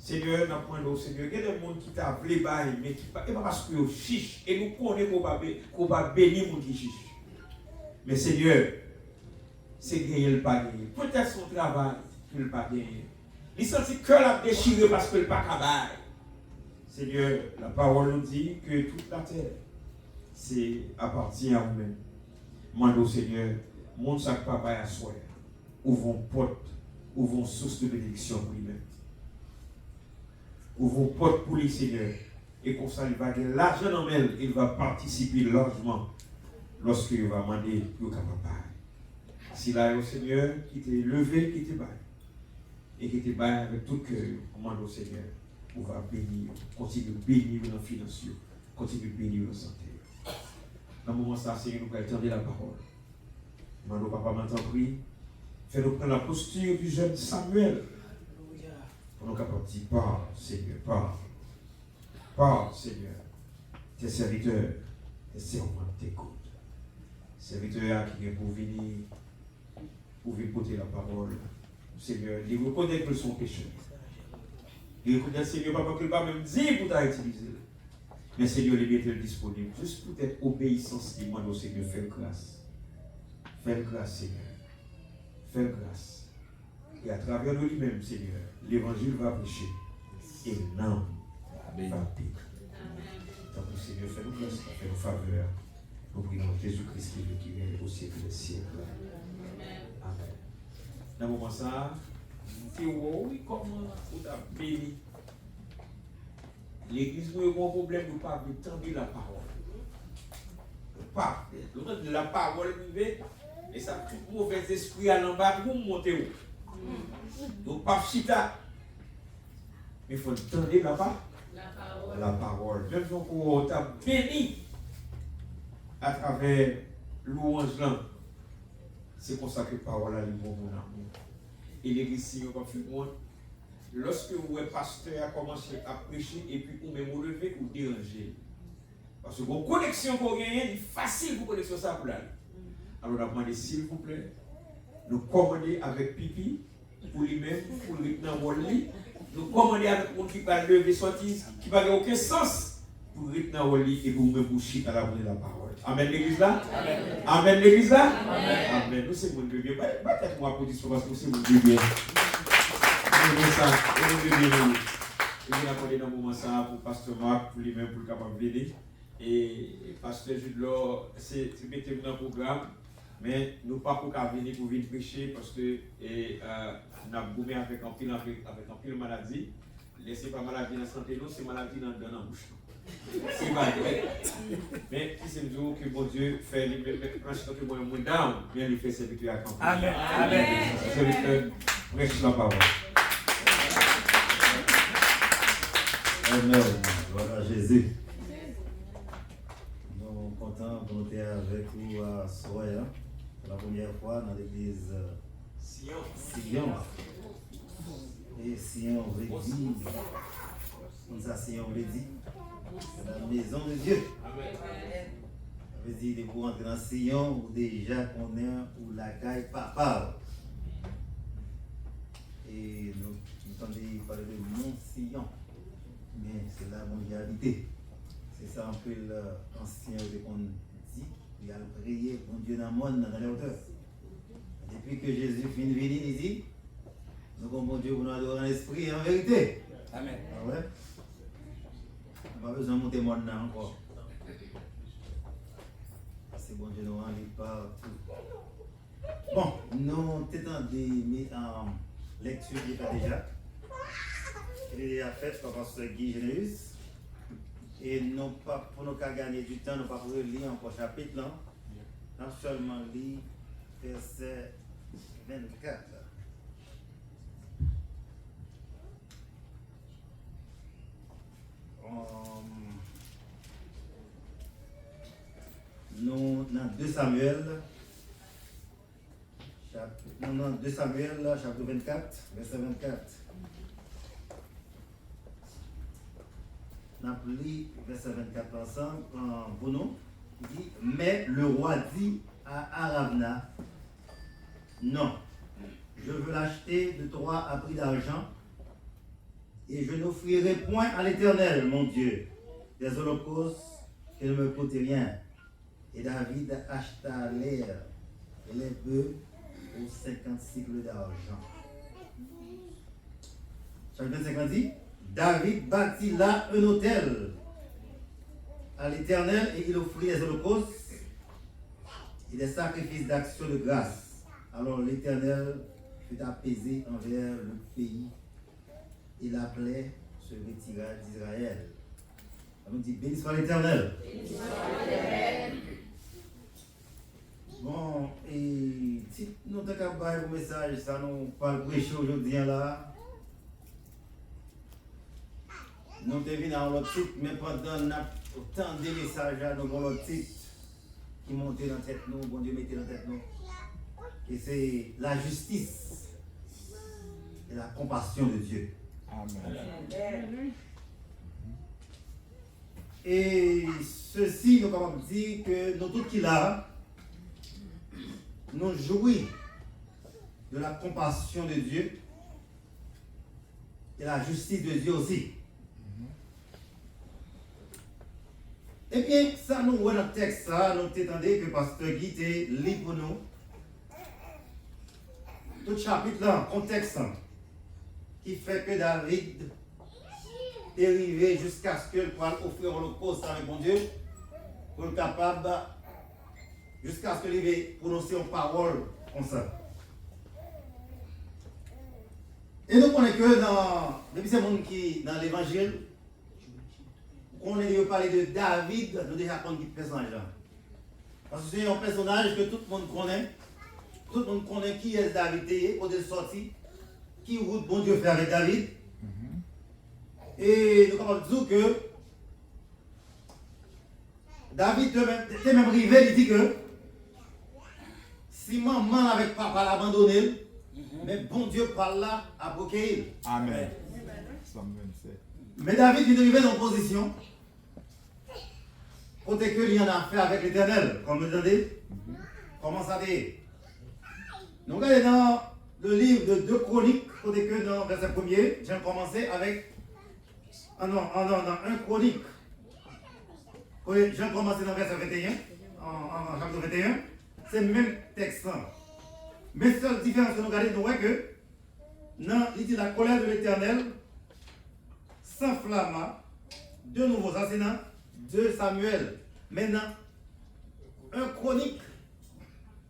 Seigneur, nous apprenons, Seigneur, il y a des gens qui t'a appelé, mais qui pas parce que vous chiche, et nous connaissons qu'on va bénir les gens qui chiche. Mais Seigneur, c'est gagner le pas gagner. Peut-être son travail, qu'il ne pas gagner. Il sentit que l'a déchiré parce que le pas cabal. Seigneur, la parole nous dit que toute la terre, c'est appartient à vous-même. Mando Seigneur, monde chaque papa à soi, ouvrons porte, ouvrons source de bénédiction pour lui-même. Ouvrons porte pour lui, Seigneur. Et comme ça, il va gagner l'argent en main, il va participer largement lorsqu'il va demander pour capable. Si là, au Seigneur, qui t'est levé, qui t'est bas, et qui t'est bas avec tout cœur, demande au Seigneur, on va bénir, continuer de bénir dans les finances, continuer de bénir dans la santé. Dans le moment ça, Seigneur, nous allons entendre la parole. Demande papa m'entend prier. Fais-nous prendre la posture du jeune Samuel. Pour nous capables de dire, parle, Seigneur, parle. Parle, Seigneur. Tes serviteurs, tes servants t'écoutent. Serviteurs qui viennent pour venir porter la parole. Seigneur, il reconnaît que son péché. Il reconnaît, Seigneur, papa, que le pas même dire pour t'utiliser. Mais Seigneur, il est disponible. Juste pour être obéissance, demande au Seigneur, fais grâce. Fais grâce, Seigneur. Fais grâce. Et à travers de lui-même, Seigneur, l'évangile va prêcher. Et l'âme va vivre. Tant que Seigneur, fais-nous grâce, fais-nous faveur. Nous prions Jésus-Christ qui vient au siècle des siècles. Amen. Dans le moment ça, oui, comment vous avez béni. L'église a un problème de ne pas entendre la parole. Pas. La parole privée, et ça tout mauvais esprit à l'en-bas pour monter où. Donc, pas chita. Mais il faut entendre la parole. Même si on t'a béni à travers louange là. C'est pour ça que la parole a mon amour. Et l'église, si on va faire moins, lorsque vous êtes pasteur a commencé à prêcher et puis vous même vous lever ou déranger. Parce que vos connexions qu'on gagne, c'est facile pour connexion ça pour l'aller. Alors on a demandé s'il vous plaît, nous commander avec pipi pour lui-même, pour le rythme dans le lit. Nous commander avec monde qui va lever sortir, qui va avoir aucun sens pour le rythme dans le lit et pour vous même boucher à la bonne de la parole. Amen l'église là? Amen. Amen l'église là? Amen. Amen. Nous c'est mon Dieu bien. Peut-être moi applaudissons parce que c'est mon Dieu bien. Nous ça, mon Dieu bien. Et nous avons dans le moment ça pour Pasteur Marc, pour lui-même, pour le capable d'aider. Et Pasteur Jude là, c'est mettre dans le programme. Mais nous ne pouvons pas venir pour venir prêcher parce que nous avons boumé avec un pile maladie. Laissez pas maladie dans la santé, nous, c'est maladie dans la bouche. C'est pas vrai. Mais si c'est le jour que mon Dieu fait les mêmes planches que moi, mon down, bien lui fait servir à camp. Amen. Amen. Serviteur, prêche la parole. Amen. Voilà Jésus. Nous sommes contents de être avec vous à Soya. Pour la première fois dans l'église Sion. Et Sion veut dire, comme ça Sion veut dire, la maison de Dieu. Ça veut dire que vous rentrez dans Sion ou déjà qu'on est ou la caille papa. Et nous entendons parler de Mont Sion. Mais c'est la mondialité. C'est ça un peu l'ancien qu'on dit. Il a prié pour Dieu dans le monde, dans les hauteurs. Depuis que Jésus finit de venir, il dit, nous avons bon Dieu pour nous adorer en esprit et en vérité. Amen. Ah ouais? On n'a pas besoin de monter monde là encore. Parce que bon Dieu nous rend partout. Bon, nous t'étendons en lecture qui est déjà. Il est déjà fait par Pasteur Guy Généus. Et non pas pour nous gagner du temps, nous pas pour lire encore chapitre là. Nous seulement lire verset 24. Nous dans 2 Samuel, chapitre 24, verset 24. Nous avons lu verset 24 ensemble pour nous. Il dit, mais le roi dit à Aravna, non, je veux l'acheter de toi à prix d'argent et je n'offrirai point à l'Éternel, mon Dieu, des holocaustes qui ne me coûtent rien. Et David acheta l'air et les bœufs pour 50 cycles d'argent. chapitre 25 dit, David bâtit là un autel à l'Éternel et il offrit des holocaustes et des sacrifices d'action de grâce. Alors l'Éternel fut apaisé envers le pays et la plaie se retira d'Israël. On nous dit, béni soit l'Éternel. Bon, et si nous avons un beau message, ça nous parle prêcher aujourd'hui là. Nous sommes venus dans l'autre titre, mais pendant autant de messages, nous avons l'autre titre qui montait dans la tête nous, bon Dieu mettait dans la tête nous. Et c'est la justice et la compassion de Dieu. Amen. Et ceci, nous avons dit que nous tous qui là, nous jouissons de la compassion de Dieu et la justice de Dieu aussi. Eh bien, ça nous voit dans le texte, ça, nous t'étendez que le pasteur Guy te lit pour nous. Tout chapitre là, contexte, qui fait que David est arrivé jusqu'à ce qu'il puisse offrir l'holocauste avec mon Dieu, pour être capable, jusqu'à ce qu'il ait prononcé une parole comme ça. Et nous connaissons que depuis ces monde qui dans l'évangile, on est parler de David, nous déjà connaissons ce personnage-là. Parce que c'est un personnage que tout le monde connaît. Tout le monde connaît qui est David, où il est sorti, qui route bon Dieu fait avec David. Et nous avons dit que David était même arrivé, il dit que si maman avec papa l'a abandonné, mais bon Dieu parle là à bloquer. Amen. Mais David est arrivé dans une position côté que il en a fait avec l'Éternel, comme vous entendez. Comment ça dit? Nous regardons dans le livre de 2 Chroniques, côté que dans le verset 1er, j'ai commencé avec dans 1 Chronique. J'ai commencé dans le verset 21, en chapitre 21, c'est le même texte. Mais seule différence que nous regardons, nous voyons que il dit la colère de l'Éternel s'enflamma de nouveau. Ça c'est dans 2 Samuel. Maintenant, 1 Chronique,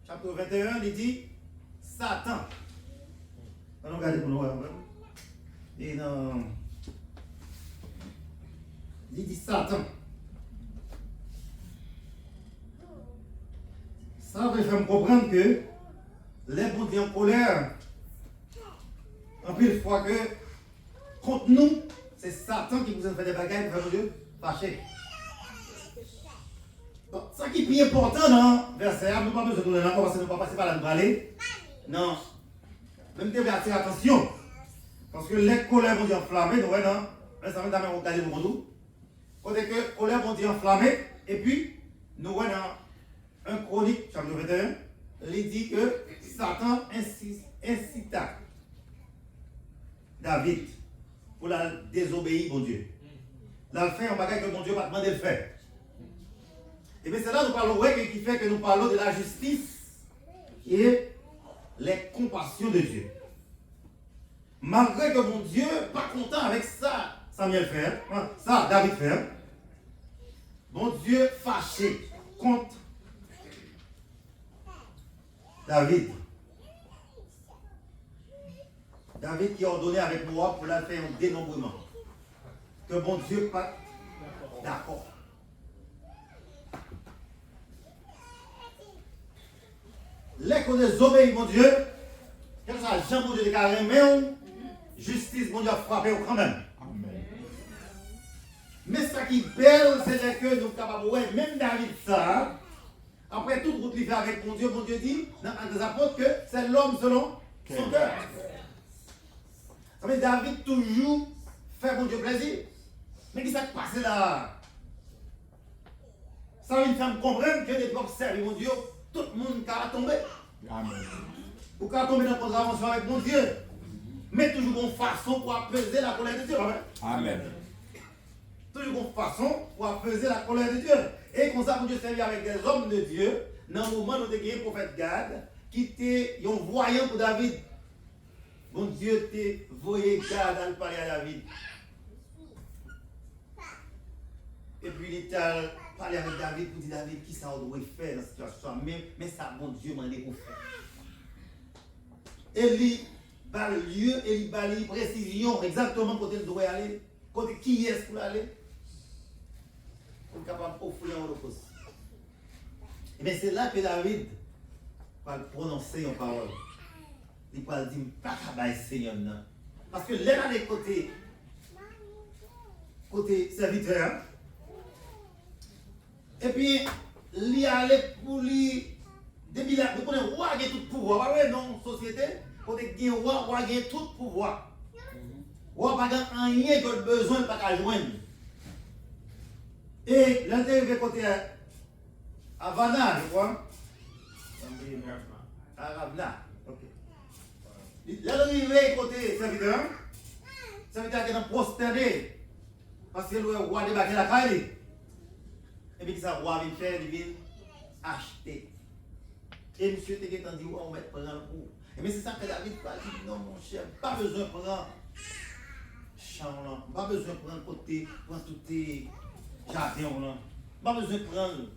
chapitre 21, il dit Satan. On regarde pour nous voir. Et dans. Il dit Satan. Ça veut faire me comprendre que les bons dieux en colère, en pile fois que contre nous, c'est Satan qui vous a fait des bagailles pour faire Dieu fâché. Donc, ça qui est plus important dans le verset, nous n'avons pas besoin de tourner là parce que nous ne pouvons pas passer par là nous parler. Non. Même tu attirer attention. Parce que les colères vont dire enflammées, nous voyons dans un certain nombre de regarder le monde. Côté que les colères vont dire enflammées, et puis nous voyons dans 1 Chronique, chapitre 21, il dit que Satan incita David pour la désobéir, mon Dieu. Là, il fait un bagage que mon Dieu va demander de faire. Et bien c'est là que nous parlons, qui fait que nous parlons de la justice et les compassions de Dieu. Malgré que mon Dieu n'est pas content avec ça, Samuel fait, ça David fait, mon Dieu fâché contre David. David qui a ordonné avec moi pour la faire un dénombrement. Que mon Dieu n'est pas d'accord. Les qu'on désobéit, mon Dieu, quel soit Jean, mon Dieu, de carrément, justice, mon Dieu, a frappé quand même. Amen. Mais ce qui est belle, c'est que nous sommes capables de voir, même David, ça, après toute route qu'il fait avec mon Dieu dit, dans un des apôtres, que c'est l'homme selon son cœur. Ça veut dire David toujours fait mon Dieu plaisir. Mais qu'est-ce qui s'est passé là? Ça veut faire me comprendre que des peuples servent mon Dieu. Tout le monde va tomber. Amen. Ou va tomber dans la contravention avec mon Dieu. Mais toujours une façon pour apaiser la colère de Dieu. Amen. Toujours une façon pour apaiser la colère de Dieu. Et comme ça, mon Dieu servir avec des hommes de Dieu. Dans le moment où nous avons un prophète Gad, qui était un voyant pour David. Bon Dieu t'a voyé garde à parler à David. Et puis il t'a parlé avec David pour dire David qui ça doit faire dans cette situation. Mais ça, bon Dieu m'a dit pour faire. Et il va le lieu et il va lui précision exactement côté il doit aller, côté qui est pour aller. Pour capable d'offrir un holocauste. Et bien c'est là que David va prononcer une parole. Il va dire pas qu'à Seigneur. Parce que là des côté serviteur. Et puis il allait pour lui depuis là, vous connaissez roi qui a tout pouvoir. Pas non société, côté qui roi qui a tout pouvoir. Roi pas rien que besoin pas qu'à joindre. Et l'intérieur côté Havana, je crois. Ravna. Ok. L'arrivée côté serviteur qui est prosterné parce que le roi débarque la caille. Et puis ça roi vient faire, il vient acheter. Et monsieur te dit on va prendre le coup. Et bien c'est ça que David va dire non mon cher, pas besoin de prendre champ, pas besoin de prendre côté, prendre tout tes jardins là. Pas besoin de prendre.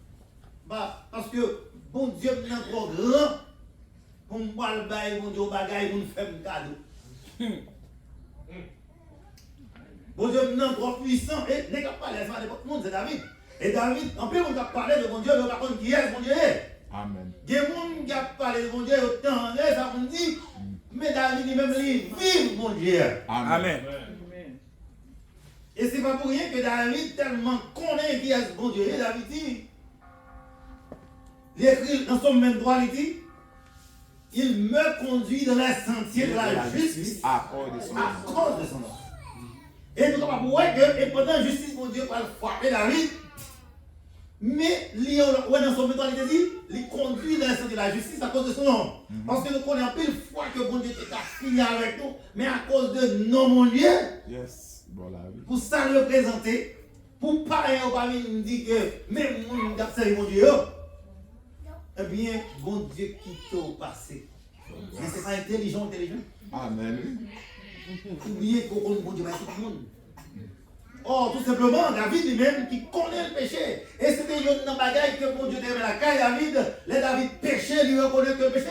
Parce que bon Dieu est encore grand. Pour moi, le bail, mon Dieu, bagaille, pour nous faire un cadeau. Bon Dieu est encore puissant. Et n'est pas parler de tout le monde, c'est David. Et David, en plus, on a parlé de mon Dieu, mais par contre, qui est mon Dieu? Amen. Il y a des gens qui ont parlé de mon Dieu, autant, ça me dit, mais David, il même vive mon Dieu. Amen. Et c'est pas pour rien que David, tellement connaît qui est mon Dieu, David dit, il écrit dans son même droit, il dit, il me conduit dans les sentiers de la justice à cause de son nom. Et nous avons voir que, et pendant la justice, mon Dieu va frapper David, mais dans son méthode, il dit, il conduit dans les sentiers de la justice à cause de son nom. Parce que nous connaissons pile fois que mon Dieu était fini avec nous, mais à cause de non, mon Dieu, pour ça le présenter, pour parler au parmi, nous dit que même mon Dieu, mon Dieu, eh bien, bon Dieu quitte au passé. Mais c'est pas intelligent. Amen. Oubliez qu'on connaît bon Dieu par tout le monde. Or, tout simplement, David lui-même qui connaît le péché. Et c'était une bagaille que bon Dieu devait la caille David. Les David péché, lui reconnaît que le péché.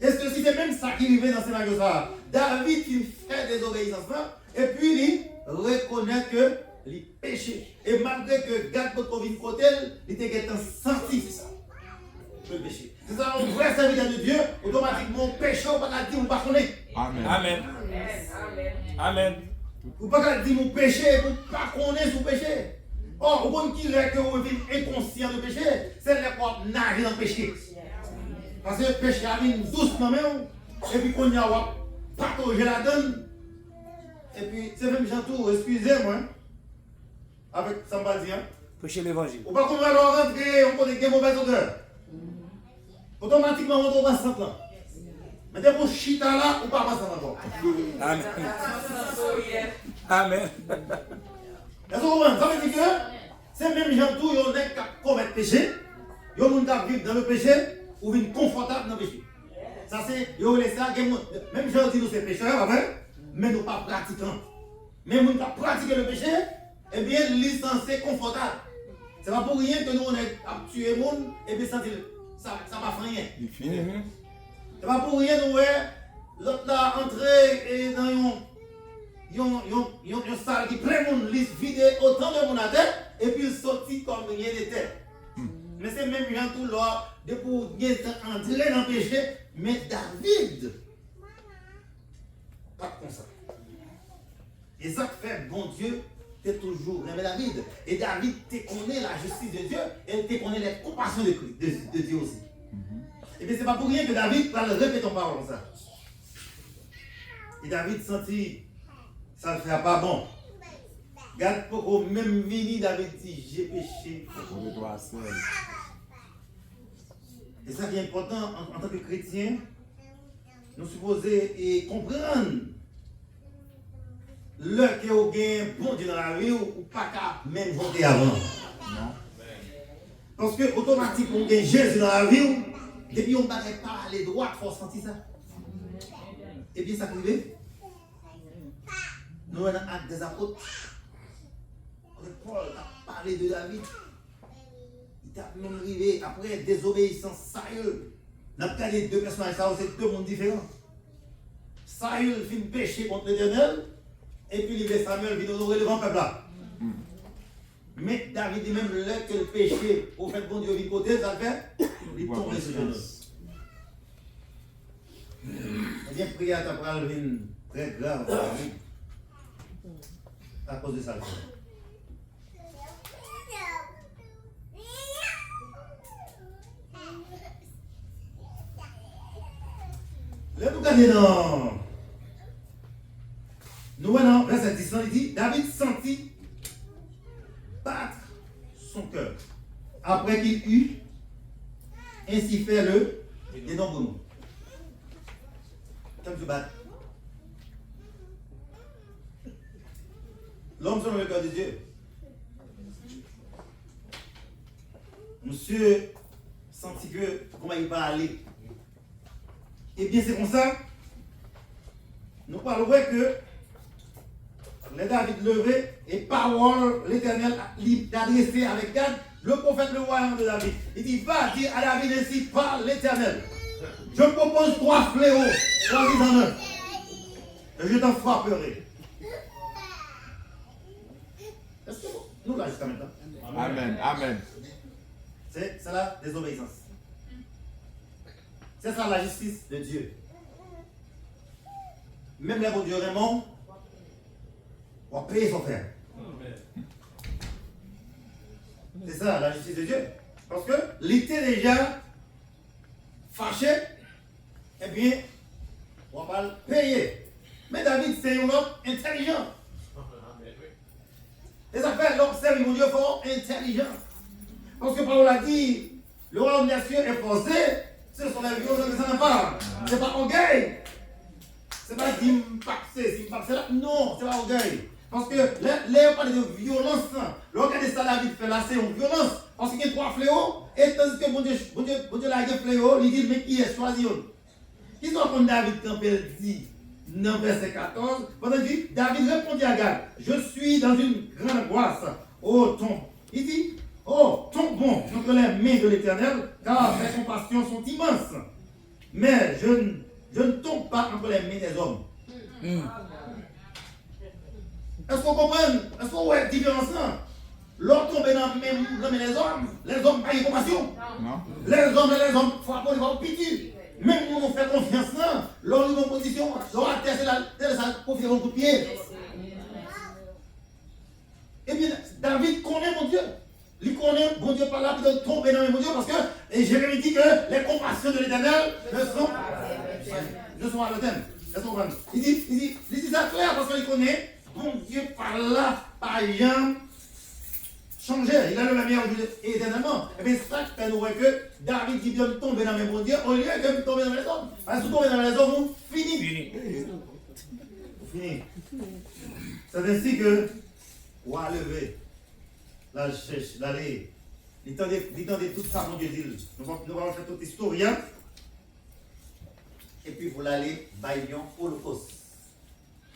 Est-ce que si c'est même ça qui arrivait dans ce scénario ça? David qui fait des obéissances et puis il reconnaît que il péché. Et malgré que Gad Potovin côté, il était senti ça. Le péché. C'est ça, un vrai serviteur de Dieu, automatiquement, péché, on ne peut pas dire, on ne peut pas connaître. Amen. Amen. Amen. On ne peut pas dire, mon péché, on ne peut pas connaître son péché. Or, au bon qu'il est que vous êtes inconscient de péché, c'est là qu'on nage dans le péché. Parce que le péché arrive doucement même, et puis qu'on y a patauger la donne. Et puis, c'est même Jantou, excusez-moi, avec Sambadi. Prêcher l'évangile. On ne peut pas rentrer, on connaît des mauvaises odeurs. Automatiquement, on doit passer là. Mais dès qu'on chita là, on ne peut pas passer encore. Amen. Amen. Est-ce que vous comprenez? Ça veut dire que c'est même gens tout, ils ont commettre péché, ils ont vivre dans le péché, ou vivre confortable dans le péché. Ça c'est, ils ont laissé ça, même gens disent nous c'est pécheurs, mais nous pas pratiquants. Mais nous qui pratiquons le péché, eh bien, ils sont censés confortables. Ce n'est pas pour rien que nous on est à tuer les gens, et puis ça ne va pas rien. Il finit. Ce n'est pas pour rien que l'autre là entré dans une salle qui plein de monde, il vide autant de monde à terre, et puis il sortit comme rien n'était. Mais c'est même gens tout là, de pour entrer dans le péché, mais David, pas comme ça. Et ça fait bon Dieu, t'es toujours aimé David. Et David, tu connais la justice de Dieu, et tu connais les compassions de Dieu aussi. Et bien c'est pas pour rien que David va le répéter en parole comme ça. Et David sentit, ça ne fait pas bon. Regarde pourquoi même vini, David dit, j'ai péché. Et ça qui est important en tant que chrétien, nous supposons et comprendre le que vous avez bon Dieu dans la vie ou pas qu'à même voter avant. Non. Parce que automatiquement, on a Jésus dans la vie, depuis on ne peut pas aller droit, il faut sentir ça. Et bien, ça privé. Nous, on a acte des apôtres. Paul a parlé de David. Il t'a même arrivé après désobéissance sérieuse. Dans le cas des deux personnages, c'est deux mondes différents. Saül fit pécher contre l'Éternel, et puis Samuel vient honorer le grand peuple là. Mais David dit même là que le péché, au fait, bon Dieu, vit côté, ça fait, il tombe sur le Eh bien, prière temporelle devient très grave pour David à cause de ça. Là, nous gagnons. Nous voyons, verset 10, il dit David sentit battre son cœur après qu'il eut ainsi fait le dénombrement. Comme tu battes. L'homme selon le cœur de Dieu. Monsieur sentit que comment il va aller. Eh bien, c'est comme ça. Nous parlons que les David levé et parole l'Éternel d'adresser avec Gad, le prophète, le royaume de David. Il dit, va dire à David ainsi par l'Éternel. Je propose 3 fléaux, choisis-en un. Et je t'en frapperai. Est-ce que nous là jusqu'à maintenant? Amen. Amen. C'est la désobéissance. C'est ça la justice de Dieu. Même les bons dieux Raymond vont payer son frère. C'est ça la justice de Dieu. Parce que l'été déjà fâché, eh bien, on va le payer. Mais David, c'est un homme intelligent. Les affaires, l'homme sert mon Dieu fort intelligent. Parce que Paul a dit, le royaume des cieux est forcé. Ce sont les violences que ça n'a pas. Ce n'est pas orgueil. Ce n'est pas d'impacter, c'est là. Non, ce n'est pas orgueil. Parce que les parle de violence. L'organe de ça, David fait là, c'est une violence. Parce qu'il y a 3 fléaux. Et tandis que mon Dieu l'a dit fléau, il dit, mais qui est choisi? Ils sont comme David quand il dit, dans verset 14, pendant qu'il dit, David répondit à Gad, je suis dans une grande angoisse. Oh, tombe. Il dit, oh, tombons entre les mains de l'Éternel, car ses compassions sont immenses. Mais je ne tombe pas entre les mains des hommes. Est-ce qu'on comprend? Est-ce qu'on voit la différence là? L'homme tombe dans les mains des hommes, les hommes n'ont pas de compassion. Non. Les hommes font apprendre leur pitié. Même nous, on fait confiance là, l'homme est en position, l'homme a testé la confiance au coup de pied. Eh bien, David connaît mon Dieu. Il connaît mon Dieu par là, il doit tomber dans les mon Dieu parce que et Jérémie dit que les compassions de l'Éternel ne sont pas le thème. Il dit ça clair parce qu'il connaît mon Dieu par là, par exemple, changer. Il a le même éternellement. Et bien, ça fait nous voir que David dit bien tomber dans mes bons dieux au lieu de tomber dans les hommes. Parce que tomber dans les hommes, vous finissez. Fini. C'est ainsi que on va lever la cherche, l'aller. Il tente tout ça, mon Dieu dit. Nous allons faire toute l'historien. Et puis, vous l'allez, baillon, holocauste.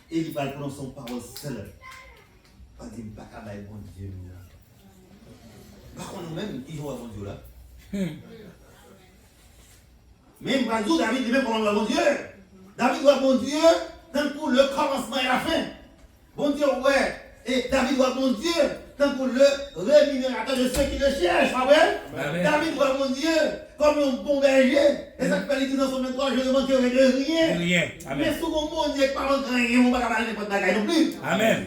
Et il va prendre son parole seul. Pas dire, pas qu'à bailler, mon Dieu. Par contre, nous-mêmes, qui jouons à mon Dieu là. Même Brazou, David dit même pour mon Dieu. David doit mon Dieu, tant pour le commencement et la fin. Bon Dieu, ouais. Et David doit mon Dieu, tant pour le rémunérateur de ceux qui le cherchent, pas vrai? David doit mon Dieu, comme un bon berger. Et ça fait dit dans son 23, je ne manquerai de rien. Rien. Amen. Mais souvent, mon Dieu, par un grand rien, on ne va pas parler n'importe quoi non plus. Amen.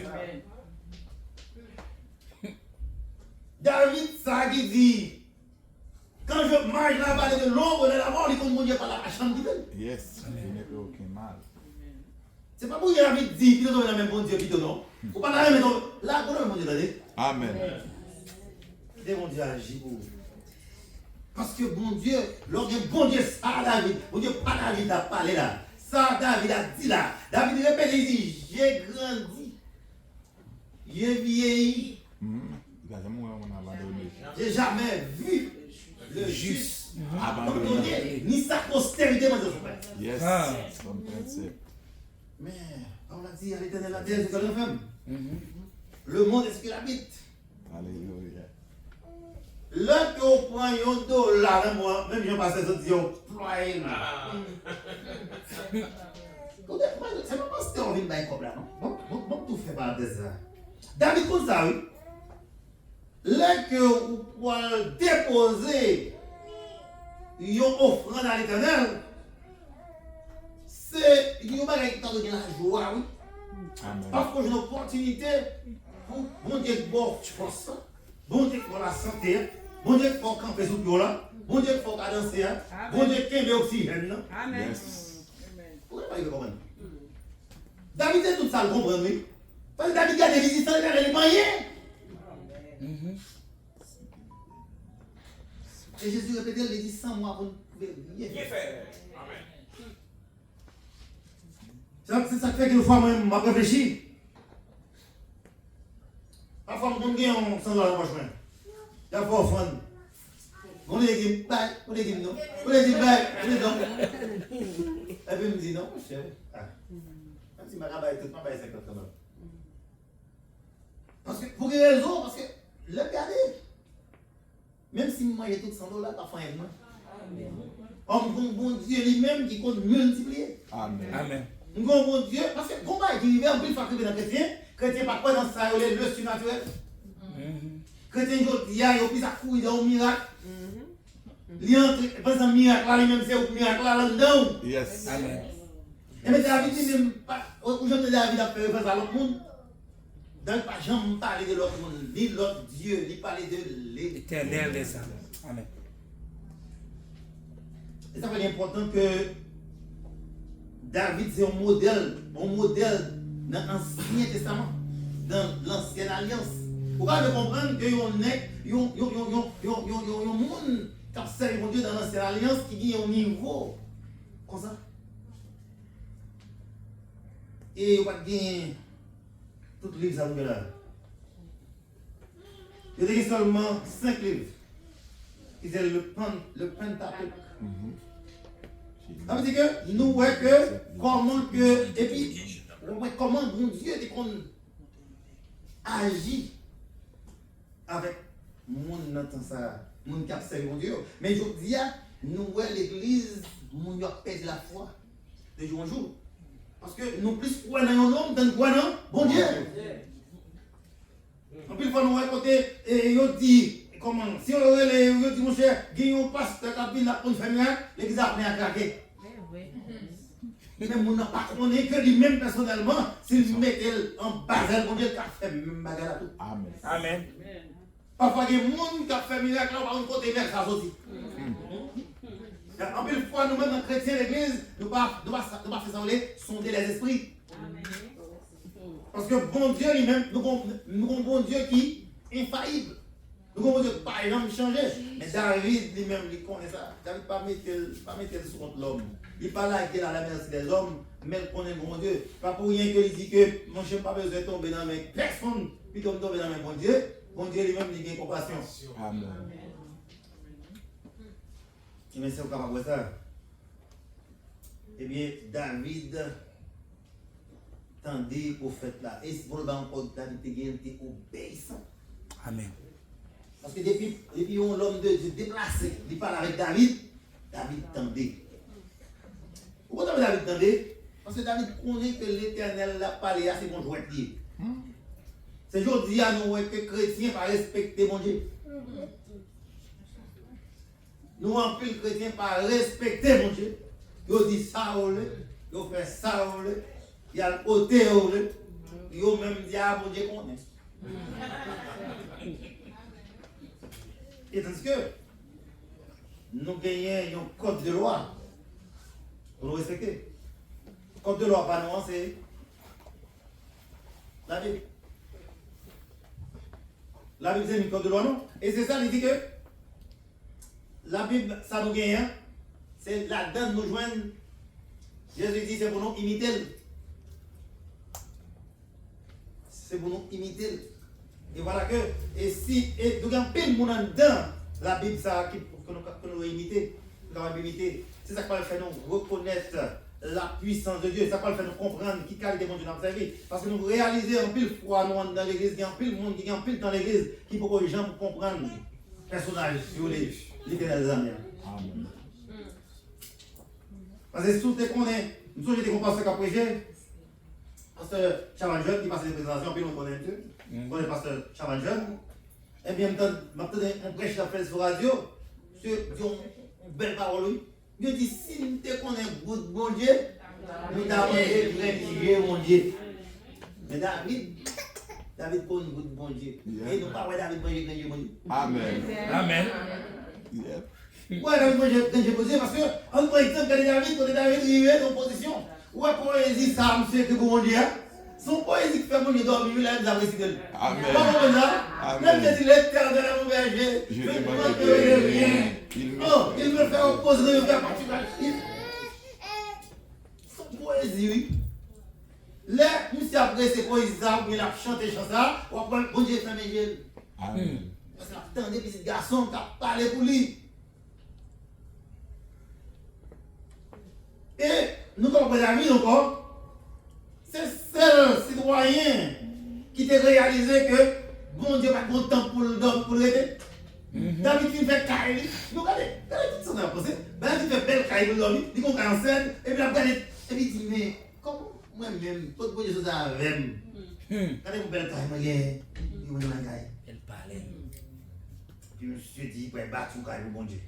David, ça qui dit, quand je marche la vallée de l'ombre de la mort, il compte mon Dieu par la chambre qui veut. Yes. Il n'y a aucun mal. C'est pas pour que David dit, il doit dans le même bon Dieu, plutôt non. Ou pas dans le même là, pour le bon Dieu, attendez. Amen. Et mon Dieu agit pour vous. Parce que bon Dieu, lorsque bon Dieu, ça David, bon Dieu, pas David a parlé là. Ça David a dit là. David répète, il dit, j'ai grandi, j'ai vieilli. J'ai jamais vu le juste abandonné, ni sa postérité, mon Dieu. Yes. Son principe. Mais on a dit à l'Éternel, la terre, c'est que femme. Le monde est ce qu'il habite. Alléluia. Là que on prend un dollar, moi, même je passe ça, dis on ploie. C'est pas parce que tu as envie de bailler comme là, non? Bon, tout fait par des ça. David, comme ça, oui. Là que vous pouvez déposer une offrande à l'Éternel, c'est une bagage qui t'a donné la joie, oui. Amen. Parce que j'ai une opportunité pour bon Dieu bon force, bon Dieu pour la santé, bon Dieu pour camper sous le là, bon Dieu pour danser, bon Dieu qui aime oxygène. Amen. Yes. Pourquoi pas comprendre? David est tout ça, le comprendre, oui. Parce que David a des résistants, il a des moyens. Et Jésus répétait, il dit 100 mois, vous ne pouvez rien faire. C'est ça qui fait que des fois, moi, je réfléchis. Parfois, je me dis, on s'en va dans le chemin. Il y a pas offrande. On les dit, bye, on les dit non. On les dit, bye, on les dit non. Et puis, il me dit, non, mon cher. Même si ma rabat est tout, ma baille 50 quand même. Parce que, pour quelle raison? Parce que, le regardez. Même si moi j'ai tout 100 $, t'as faim avec moi. Bon Dieu lui-même qui compte multiplier. Amen. Amen. Bon Dieu, parce que comment il vivait en plus facteur dans le chrétien pas quoi dans ça, le surnaturel. Chrétien il y a plus à courir dans un miracle. Il entre, pense un miracle là, lui-même c'est un miracle là dedans. Yes. Amen. Et mais David dit même pas, aujourd'hui David a fait référence à l'autre monde. Donc pas jamais parler de l'autre monde, ni l'autre Dieu, ni parler de Éternel des âmes. Amen. Et ça fait important que David c'est un modèle dans l'Ancien Testament, dans l'Ancienne Alliance. Pourquoi de comprendre que yon monde qui a servi mon Dieu dans l'Ancienne Alliance qui a un niveau comme ça. Et on va gagner tout livre ça nous là. Il y a seulement 5 livres. Qui c'est le Pentateuque. Ça veut dire que nous voyons que comment que et puis comment bon Dieu agit avec mon entend ça, mon qui a servi mon Dieu. Mais je dis nous voyons l'église mon Dieu a perdu la foi de jour en jour. Parce que nous plus croyons dans un homme dans quoi non bon Dieu. En plus fois nous voyons côté et yo dit comment si on dit mon cher, gagne un pasteur qui vient pour faire miracle, l'église a appris à craquer. Mais on n'a pas connu que lui-même personnellement, s'il mettait en base, bon Dieu, qui a fait même bagarre à tout. Amen. Amen. Parfois, il y a des gens qui ont fait miracle, on va un côté vers ça aussi. En plus, fois, nous-mêmes, en chrétiens, l'église, nous ne pas faire ça, sonder les esprits. Parce que bon Dieu lui-même, nous avons un bon Dieu qui est infaillible. Nous avons un bon Dieu qui n'a pas jamais changé. Mais David lui-même, il connaît ça. David pas mettre sur contre l'homme. Il n'est pas là qui est à la merci des hommes, mais il connaît mon Dieu. Pas pour rien qu'il dit que mon chien n'a pas besoin de tomber dans mes personnes, puis tomber dans mes bon Dieu. Bon Dieu lui-même, il a compassion. Amen. Et bien, c'est capable de ça. Eh bien, David tendait au fait là. Et pour le bas encore, David était obéissant. Amen. Parce que depuis l'homme de Dieu déplacé, il parle avec David, David tendait. Pourquoi David tendait? Parce que David connaît que l'Éternel a parlé à ses bons jouets. C'est aujourd'hui à nous que les chrétiens ne respectent mon Dieu. Nous en plus les chrétiens ne respectent mon Dieu. Ils disent ça, ils font ça, ils y a le côté, ils ont même dit à mon Dieu qu'on est. Et tandis que nous gagnons un code de loi pour nous respecter. Le code de loi, pas nous, c'est la Bible. La Bible, c'est un code de loi, non? Et c'est ça, il dit que la Bible, ça nous gagne, c'est là-dedans nous joindre. Jésus dit, c'est pour nous imiter. C'est pour nous imiter. Et voilà que, et nous avons plein de monde dedans, la Bible, ça, que nous imitons, c'est ça qui va faire nous reconnaître la puissance de Dieu. Ça va le faire nous comprendre qui qualité de Dieu nous servir. Parce que nous réalisons en pile fois nous dans l'église, il y a en pile monde qui est en pile dans l'église qui peut que les gens comprendre le personnage sur l'éternel des amis. Amen. Parce que si tu connais, nous sommes des compasses qui ont prêché. Pasteur Chavanjeune qui passe des présentations, puis nous connaissons Dieu. On connaît Pasteur Chavanjeune. Eh bien, maintenant, on prêche la fête sur la radio. Monsieur dit une belle parole. Dieu dit si nous te connaissons bon Dieu, nous t'avons privilégié mon Dieu. Mais David connaît bon Dieu. Et nous pas David manger quand Dieu mon Dieu. Amen. Amen. Yep. Ouais, David manger quand Dieu posé parce que, en par exemple, quand David arrivé dans position, ouais, poésie, ça, monsieur, que bon Dieu. Son poésie qui fait mon Dieu dormir, là, il a récité. Amen. Pas comme ça. Amen. Même si l'éternel est mon berger, Je je ne demande manquerai de rien. Oh, il me fait opposer, il me fait particulier. Son poésie, oui. Là, monsieur après ces poésies, il a chanté ça, ou après, bon Dieu, fait mes yeux. Amen. Parce qu'il a tant de petits garçons qui ont parlé pour lui. Et nous comprenons la vie encore. C'est seul citoyen qui t'a réalisé que bon Dieu n'a pas de temps pour l'aider. David qui fait caille, nous regardez tout ça dans la pensée. David fait belle caille pour dormir, il compte en scène, et puis il regarde, et puis il dit, mais comment moi-même, tout le monde est avec moi. Regardez mon belle caille, moi, il m'a dit, caille. Elle parlait. Puis je me suis dit, il va battre son caille pour bon Dieu.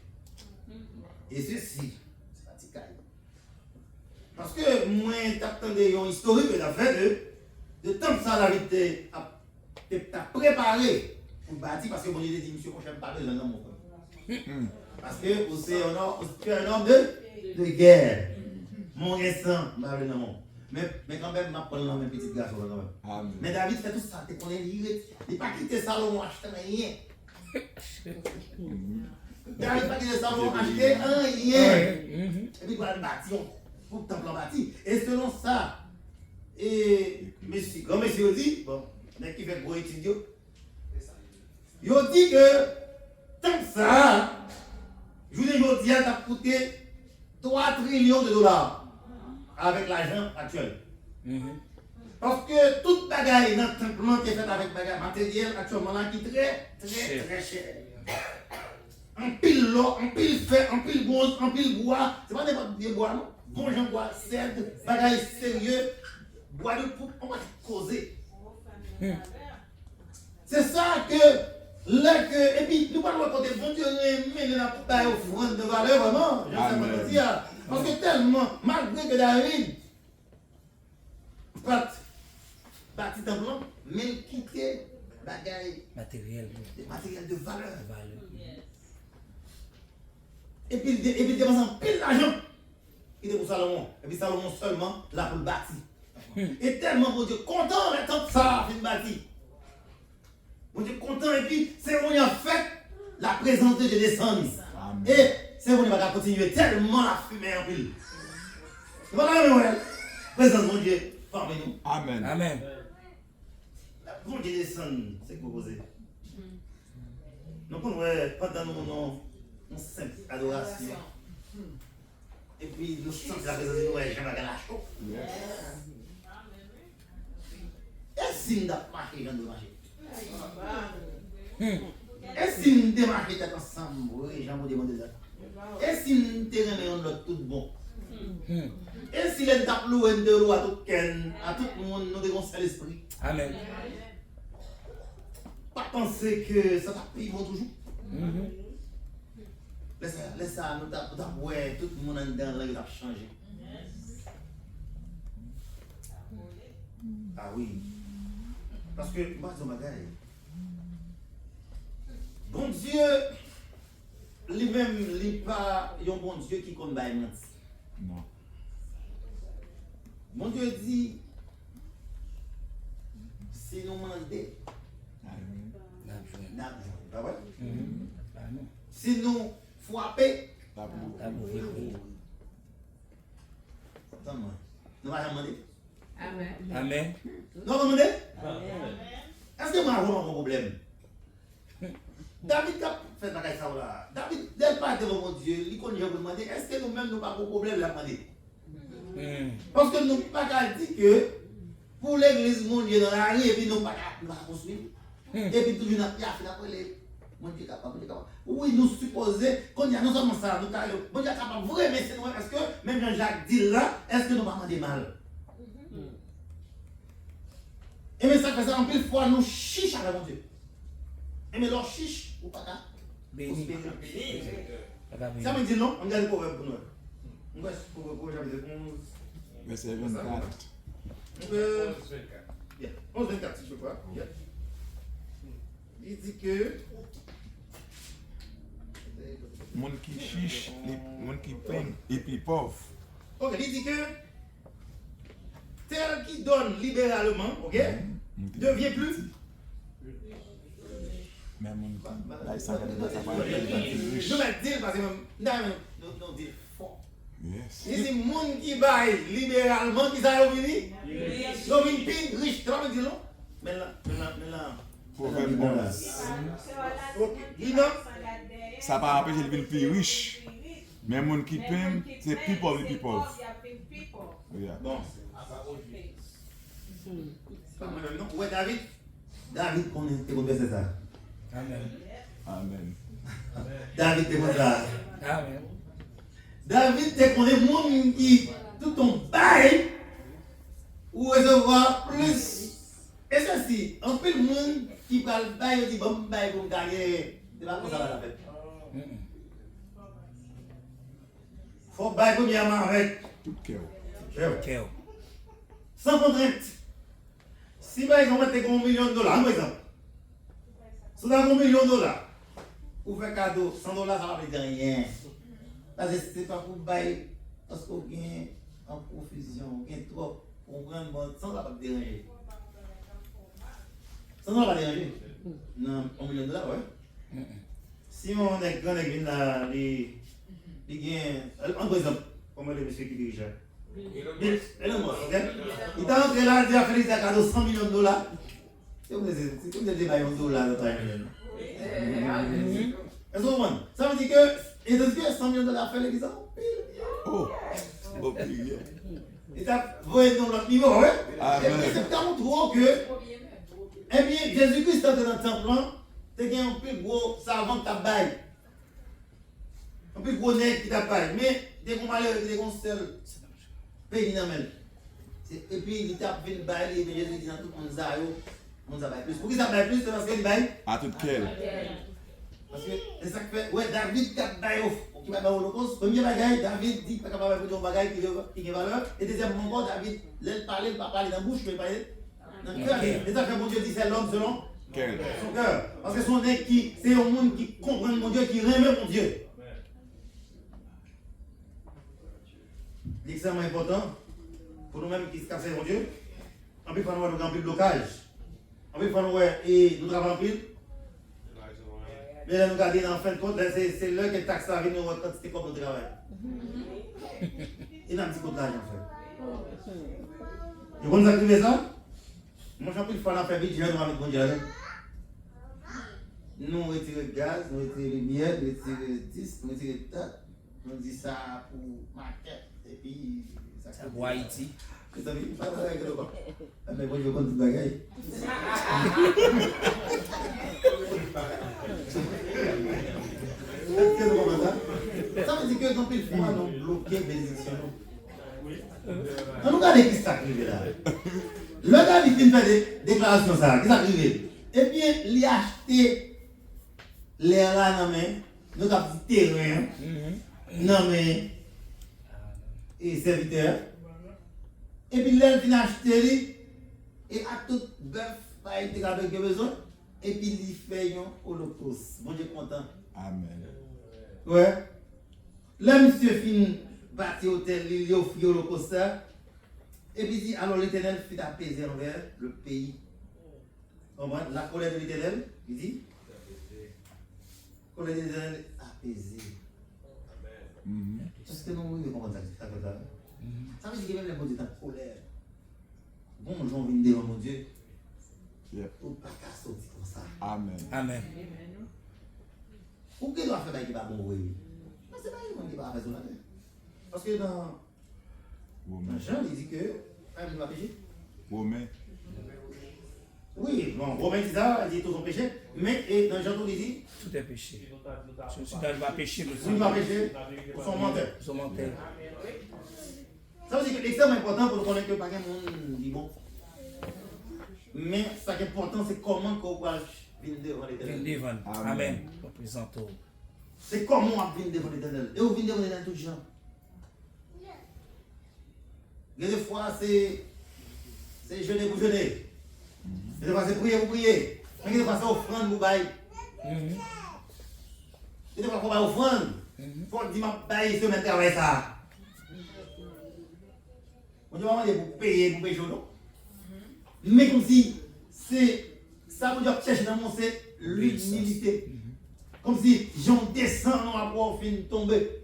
Et ceci, c'est pas petit caille. Parce que moi, j'attendais une historique que j'ai fait de temps que ça, la vie t'a préparé pour bâtir, parce que mon Dieu dit, monsieur, je ne pas besoin de mon frère. Parce que vous êtes un homme de guerre. Mon récent, je ne pas mon. Mais quand même, je prends dans mes petits garçons. Amen. Mais David fait tout ça, tu connais, il n'a pas quitté Salomon acheter rien. David n'a pas quitté Salomon acheter rien. Et puis il va le bâtir. Pour le temple en bâti. Et selon ça, et monsieur, comme monsieur dit, bon, mais qui fait gros étudier, il dit que tant que ça, je vous dis, ça a coûté 3 trillions de dollars avec l'argent actuel. Parce que toute bagaille dans le temple qui est faite avec bagaille matériel actuellement là qui est très cher. En pile l'eau, en pile fer, en pile bronze, en pile bois, c'est pas n'importe quel bois, non? Bon, j'en bois, cèdre, bagaille sérieux, bois de poupe, on va causer. C'est ça que, là que, et puis, nous parlons quand bon Dieu remet de la poupe à offrande de valeur, vraiment, je sais pas dire. Parce que tellement, malgré que David, bâti dans blanc, mais il quittait bagaille, Matériel. matériel de valeur. Et puis, il dépense en pile d'argent. Il était pour Salomon. Et puis Salomon seulement là pour le bâtir. Et tellement, mon Dieu, content maintenant que ça a fait bâtir. Mon Dieu, content. Et puis, c'est où il a fait la présence de Dieu descendre. Et c'est où il va continuer tellement la fumée en pile. Voilà, Noël. Présence de Dieu parmi nous. Amen. Amen. La bon Dieu descend, c'est que vous posez. Donc, on va pendant une simple adoration. Et puis nous sentons la présence de nous, j'aime la chaud. Et si nous avons marché, j'en ai marché. Et si nous avons marché ensemble, oui, j'en ai demandé ça. Et si nous avons notre tout bon. Et si nous avons loué de l'eau à tout le monde, nous devons faire l'esprit. Amen. Pas penser que ça t'a pris toujours. Laisse ça, nous avons ouais, tout le monde en dedans, là, il a changé. Ah oui. Parce que, moi, je bagaille. Bon Dieu, lui-même, il n'est pas un bon Dieu qui compte by menti. Non. Bon Dieu dit, si nous demandons, nous avons. Pas vrai? Si nous frappons, nous allons demander. Amen. Amen. Nous allons demander? Est-ce que nous avons un problème? David a fait la caisse là. David, dès le pas devant mon Dieu, il connaît pour demander, est-ce que nous-mêmes nous n'avons pas de problème là demander? Parce que nous ne pouvons pas dire que pour l'église mondiale dans la rue, et puis nous ne pouvons pas construire. Et puis toujours dans la après les mondiaux capables. Oui, nous supposons qu'on y a non seulement ça, nous avons bon Dieu capable vraiment c'est nous parce que même Jean-Jacques dit là, est-ce que nous pas demander mal? Et mais ça fait ça en pile fois nous chiche avec mon Dieu. Et mais leur chiche ou pas là? Béni. Ça me dit non, on regarde le proverbe pour nous. On va se proverbe chapitre 11. Verset 24. 11, 24 si je crois. Il dit que Monde qui chiche, monde qui peine et puis pauvre. ok, il dit que tel qui donne libéralement, ok, devient plus. Mais monde qui là, ça va Je vais dire parce que nous dit fort. Yes. Il dit monde qui baille libéralement, qui ça venu? Donc une pile riche, tu vas me dire non? Mais là. Proverbe 11. Ok, il non? Ça va empêcher de plus riche. Mais monde qui peine, c'est plus pauvre et plus pauvre. Yeah. Bon. Pas moi-même, non? Ouais, David. David, qu'on est c'est ça. Amen. Amen. David, t'es comme ça. Amen. David, t'es qu'on est monde qui, tout ton bail, ou recevoir plus. Et ceci, un peu le monde qui parle bail, dit bon, bail pour gagner. C'est pas comme ça la fête. Faut bail premièrement avec Tout cœur. Cœur. sans contrainte. Si par exemple, tu as $1 million, par exemple, si tu as $1 million, ou faire cadeau, $100, ça va pas dire rien. Parce que c'est pas pour bail, parce qu'on gagne en profusion, on gagne trop, on prend bon, ça va pas te déranger. Ça ne va pas déranger. Non, $1 million, ouais. Si on est grand et vient là, il gagne, par exemple, comme le monsieur qui dirige. Elon Musk, ok? Il t'a entré là, il a fait des cadeaux $100 millions. C'est comme si vous avez $1 million de time. Est-ce que vous comprenez? Ça veut dire que, et donc, $100 millions fait l'église en pile. Oh. Oh, bien. Et ça, vous voyez dans l'autre niveau, ouais? Amen. Et puis, c'est tellement trop que, eh bien, Jésus-Christ est dans le temple, c'est qu'il y a un plus gros savant qui t'a baillé. Un plus gros nez qui t'a baillé. Mais, dès qu'on malheur, dès qu'on seul, pays dans le. Et puis, il t'a fait le bail, et Jésus dit dans tout le monde, on a baillé plus. Pourquoi ça baille plus? C'est parce qu'il baille. À tout quel. Parce que c'est ça que fait, ouais, David t'a baillé qui va dans l'Holocauste. Premier bagaille, David dit qu'il n'est pas capable de faire un bagaille qui a valeur. Et deuxièmement, encore, David, il parle, il ne parle pas dans la bouche, mais il parle dans le cœur. Et ça fait mon Dieu dit c'est l'homme selon Quel. son cœur. Parce que son nez qui, c'est un monde qui comprend mon Dieu, qui remet mon Dieu. L'extrêmement important pour nous-mêmes qui se cassent mon Dieu. En plus, nous avons un peu de blocage. En plus, nous travaillons en pile. Mais là, nous regardons en fin de compte, c'est là que le taxe arrive, nous quantité comme on travaille. Il y a un petit peu de l'argent en fait. Et quand vous activez ça, moi j'ai pris le fois faire vite, je viens de mettre mon Dieu là. Nous retirons le gaz, nous retirons les miettes, nous retirons le disque, nous retirons le tas. Nous disons ça pour maquette. Et puis, ça Pour Haïti. vous savez, pas de règle. Mais moi je veux prendre du bagaille. Ça veut dire que quand il faut nous bloquer les bénédictions. On nous regarde qui s'est arrivé là. Le gars il fait des déclarations ça, qui s'est arrivé. Et bien, il a acheté l'air là dans main, nous avons dit terrain, dans main et serviteur. Et puis là, il a acheté et à tout bœuf, il a avec besoin. Et puis il fait un holocauste. Bon Dieu content. Amen. Ouais. Là, monsieur fin parti au hôtel, il a offert l'holocauste. Et puis il dit, alors l'Éternel fit apaiser envers le pays. La colère de l'Éternel, il dit, colère de l'Éternel apaisée. Parce que nous, oui, comprendre ça. Ça veut dire que même les bon Dieu est en colère. Bon, j'en viens de dire, mon Dieu. Ou pas qu'à sortir comme ça. Amen. Amen. Ou qui doit faire qui va mourir? C'est pas lui qui va faire ça. Parce que Romain. Jean, il dit que. Ah, il va pécher. Romain. Oui, bon, Romain dit ça, il dit tous ont péché. Mais et dans Jean, il dit Tout est péché. Si tu vas pécher, ceux qui vont pécher sont menteurs. Ils sont menteurs. Ça veut dire que c'est extrêmement important pour nous connaître que pas de monde dit bon. Mais ce qui est important, c'est comment qu'on va venir devant l'éternel. Viens devant. Amen. Amen. Nous présentons. C'est comment on va venir devant l'éternel. Et on vient devant l'éternel tout le temps. Il y a des fois, c'est jeûner pour jeûner. Des fois, c'est prier pour prier. Mais des fois, c'est offrande pour bailler. Des fois, on va offrande. Il faut dire, ma baille, se mettre avec ça. On dit, maman, pour payer, non? Mais comme si, c'est ça, vous dire, chercher dans mon c'est l'humilité. Comme si j'en descends dans la proie, fin tomber.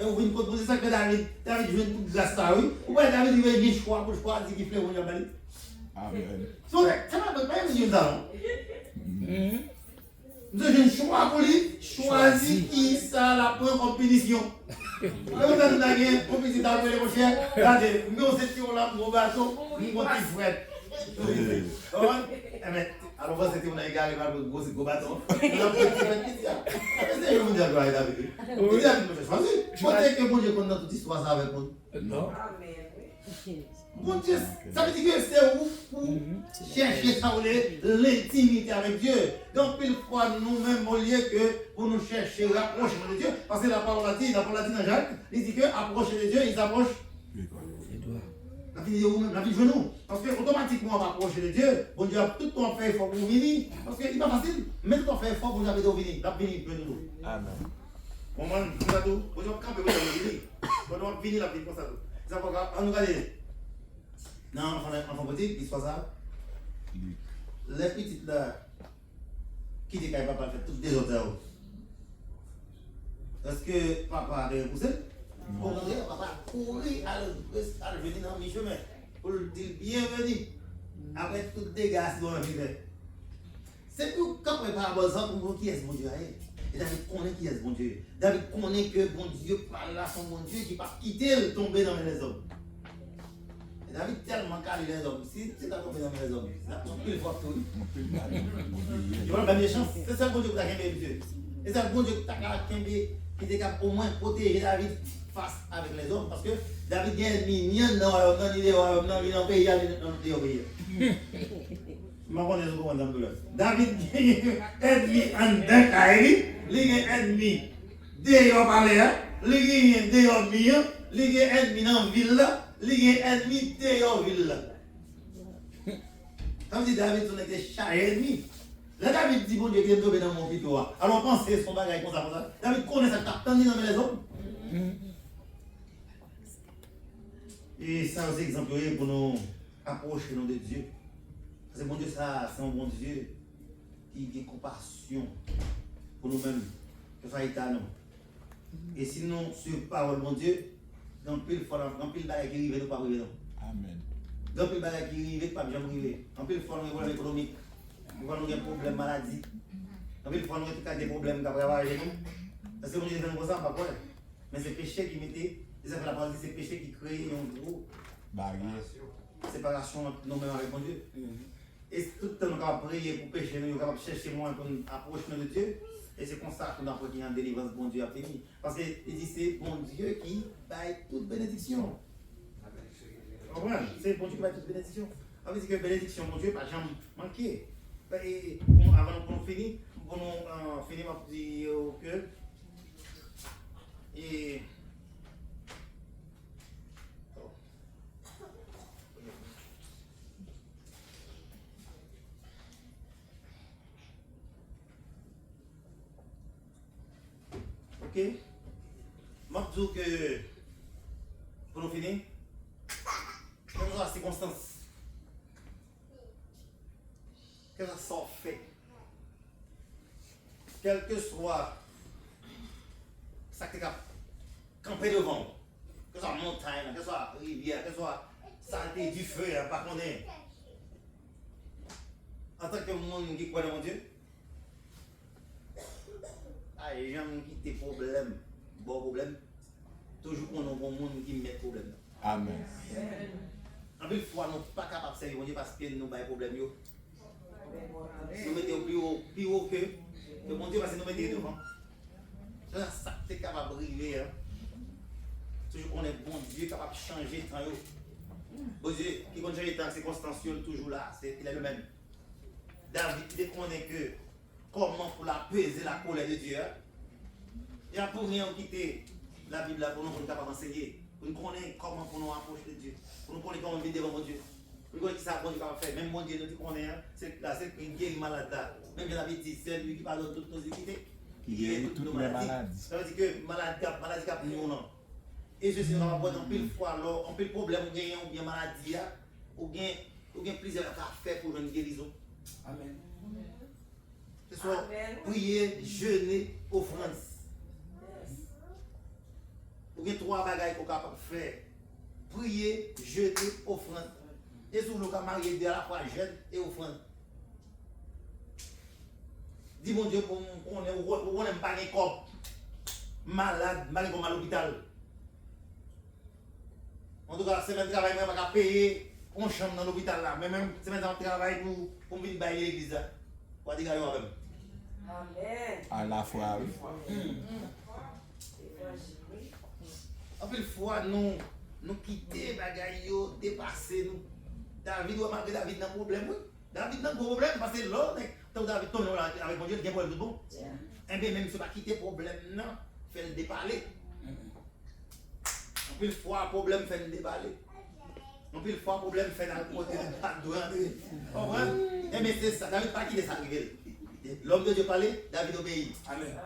Et on vient proposer ça que David joue toute glace ça, oui. Ou bien David, il veut dire choix pour choix, dit qu'il fait, on y a balé. Amen. Ça va pas dire ça, non? Nous avons un choix pour lui, choisir qui ça la prend en pétition. Vous avez une compétition d'après mon cher. Regardez, nous étions là pour bateau, nous avons petit frère. Alors, c'était on a égaré pour gros bâton. C'est je vous dis à quoi David. Vous dites à moi, choisi. Je crois que bon Dieu connaît toute histoire ça avec nous. Non. Bon Dieu, ça veut dire que c'est où pour chercher ça, l'intimité avec Dieu. Donc, pile fois, nous-mêmes, au lieu que pour nous chercher rapprochement de Dieu, parce que la parole dit dans Jacques, il dit que approcher de Dieu, il s'approche. La vie de vous-même, la vie de genou. Parce que automatiquement, on va approcher de Dieu. Bon Dieu a tout le temps fait effort pour venir. Parce qu'il n'est pas facile. Mais tout le temps fait effort pour nous venir. Il va venir de nous. Amen. Bon, moi, je vous dis, vous devez camper, vous devez venir. Vous devez venir la vie comme ça. C'est encore, on nous regarde. Non, enfant petit, il soit ça. Les petites là, qui dit que papa fait toutes des hôtels. Est-ce que papa a repoussé? Au contraire, papa courir à venir dans mes chemins pour le dire bienvenue. Après tout dégâts, si on a fait. C'est pour quand on prépare besoin pour voir qui est ce bon Dieu. Et David connaît qui est ce bon Dieu. David connaît que bon Dieu parle là, son bon Dieu qui ne va pas quitter le tomber dans les hommes. Et David tellement calé les hommes. Si tu as tombé dans les hommes, c'est la plus forte. Tu vois la méchance. C'est ça le bon Dieu qui t'a gagné, Dieu. Et c'est le bon Dieu qui t'a gagné, qui t'a au moins protégé David face avec les hommes. Parce que David gagne ennemi, non, il est dans le pays, dans le pays. Je ne connais pas comment on David gagne ennemi en Dakaï, il gagne ennemi dehors par l'air, il gagne dehors mieux, il gagne ennemi dans la ville, il gagne ennemi dehors ville. Comme si David était chaque ennemi. Là, David dit, bon Dieu, qui est tombé dans mon pito. Alors, pensez son bagage comme ça. David connaît ça, t'as tendu dans les hommes. Et ça, c'est exemple pour nous approcher de Dieu. Parce que bon Dieu, ça, c'est un bon Dieu qui a compassion pour nous-mêmes, que ça est à nous. Et sinon, sur parole, mon Dieu, dans pile bagage qui arrive, nous pas arriver. Amen. Dans pile bagage qui arrive, pas jamais arriver. Dans pile fois, nous avons des problèmes économiques, nous avons des problèmes de maladie. Dans pile fois, nous avons des problèmes qui avoir avec nous. Parce que mon Dieu, c'est comme ça, pas quoi. Mais c'est le péché qui mettait, c'est la parole dit, c'est le péché qui crée un gros Barrière. séparation entre nous-mêmes avec mon Dieu. Et tout le temps, nous avons prié pour pécher, nous avons cherché moins pour nous approcher de Dieu. Et c'est comme ça qu'on a pris en délivrance, bon Dieu a fini. Parce qu'il dit c'est bon Dieu qui baille toute bénédiction. Vous comprenez? C'est bon Dieu qui baille toute bénédiction. Ça veut dire que bénédiction, mon Dieu, pas jamais manqué. Et avant qu'on finisse, pour nous finir, on va dire que. Et. Ok? Je dis que, pour nous finir, quelle soit la circonstance, quelle soit son fait, quel que soit ça qui a campé devant, que ce soit montagne, que ce soit rivière, que ce soit saleté du feu, pas qu'on est. En tant que monde qui croit dans mon Dieu, les gens qui ont des problèmes, bon problème, toujours qu'on a un monde qui met problème. Amen. En plus, fois, nous ne sommes pas capables de servir parce que nous avons des problèmes. Nous mettons plus haut que mon Dieu parce que nous mettons devant. Ça, c'est capable de briller. Toujours qu'on est bon Dieu capable de changer le temps. Bon Dieu, qui compte changer le temps, c'est constancieux, toujours là. Il est le même. David, il connaît que comment pour apaiser la colère de Dieu. Il n'y a pour rien quitter la Bible là pour nous capables d'enseigner. Pour nous connaître comment pour nous approcher de Dieu. Pour nous connaître comment vivre devant mon Dieu. Pour nous connaître qui ça bon Dieu capable de faire. Même mon Dieu nous connaît, c'est là, c'est une guéri malade là. Même David dit, c'est lui qui pardonne toutes nos iniquités. Qui guérit toutes nos maladies. Ça veut dire que maladie cap nous non. Et je suis dans la boîte en pile fois, alors, en pile problème, ou bien maladie, ou bien plusieurs affaires pour une guérison. Amen. Ce soit prier, jeûner, offrande. Ou bien 3 bagages qu'on est capable de faire. Prier, jeûner, offrande. Et si vous avez marié à la fois jeûne et offrande. Dis mon Dieu, on n'aime pas les corps. Malade, malade comme à l'hôpital. En tout cas, c'est un travail même à payer, on chambre dans l'hôpital là. Mais même, c'est un travail pour venir bailler l'église là. Pour dire avec même. Amen. À la fois, oui. En plus, fois, nous quitter, bagaille, dépasser nous. David, ou malgré David, n'a problème, oui. David n'a pas problème parce que là, quand David tombe avec mon Dieu, il y a un problème de bon. Et bien, même si on va quitter le problème, non, fait le déparler. En plus, fois, problème fait le déballer. En plus, fois, problème fait la côté de la comprends? Et bien, c'est ça. David pas quitter ça. L'homme de Dieu parlait, David obéit. Amen.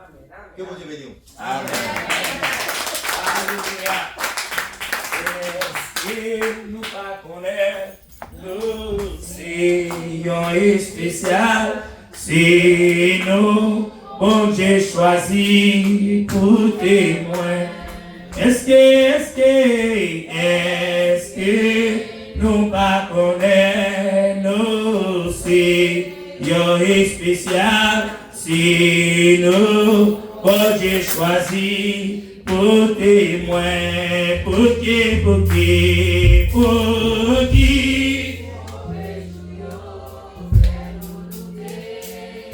Que mon Dieu bénisse. Amen. Est-ce que nous pas connaître nous c'est spécial si nous bon Dieu choisi pour témoin. Est-ce que nous pas connaître nous c'est spécial si nous bon Dieu choisi pour témoin, pour qui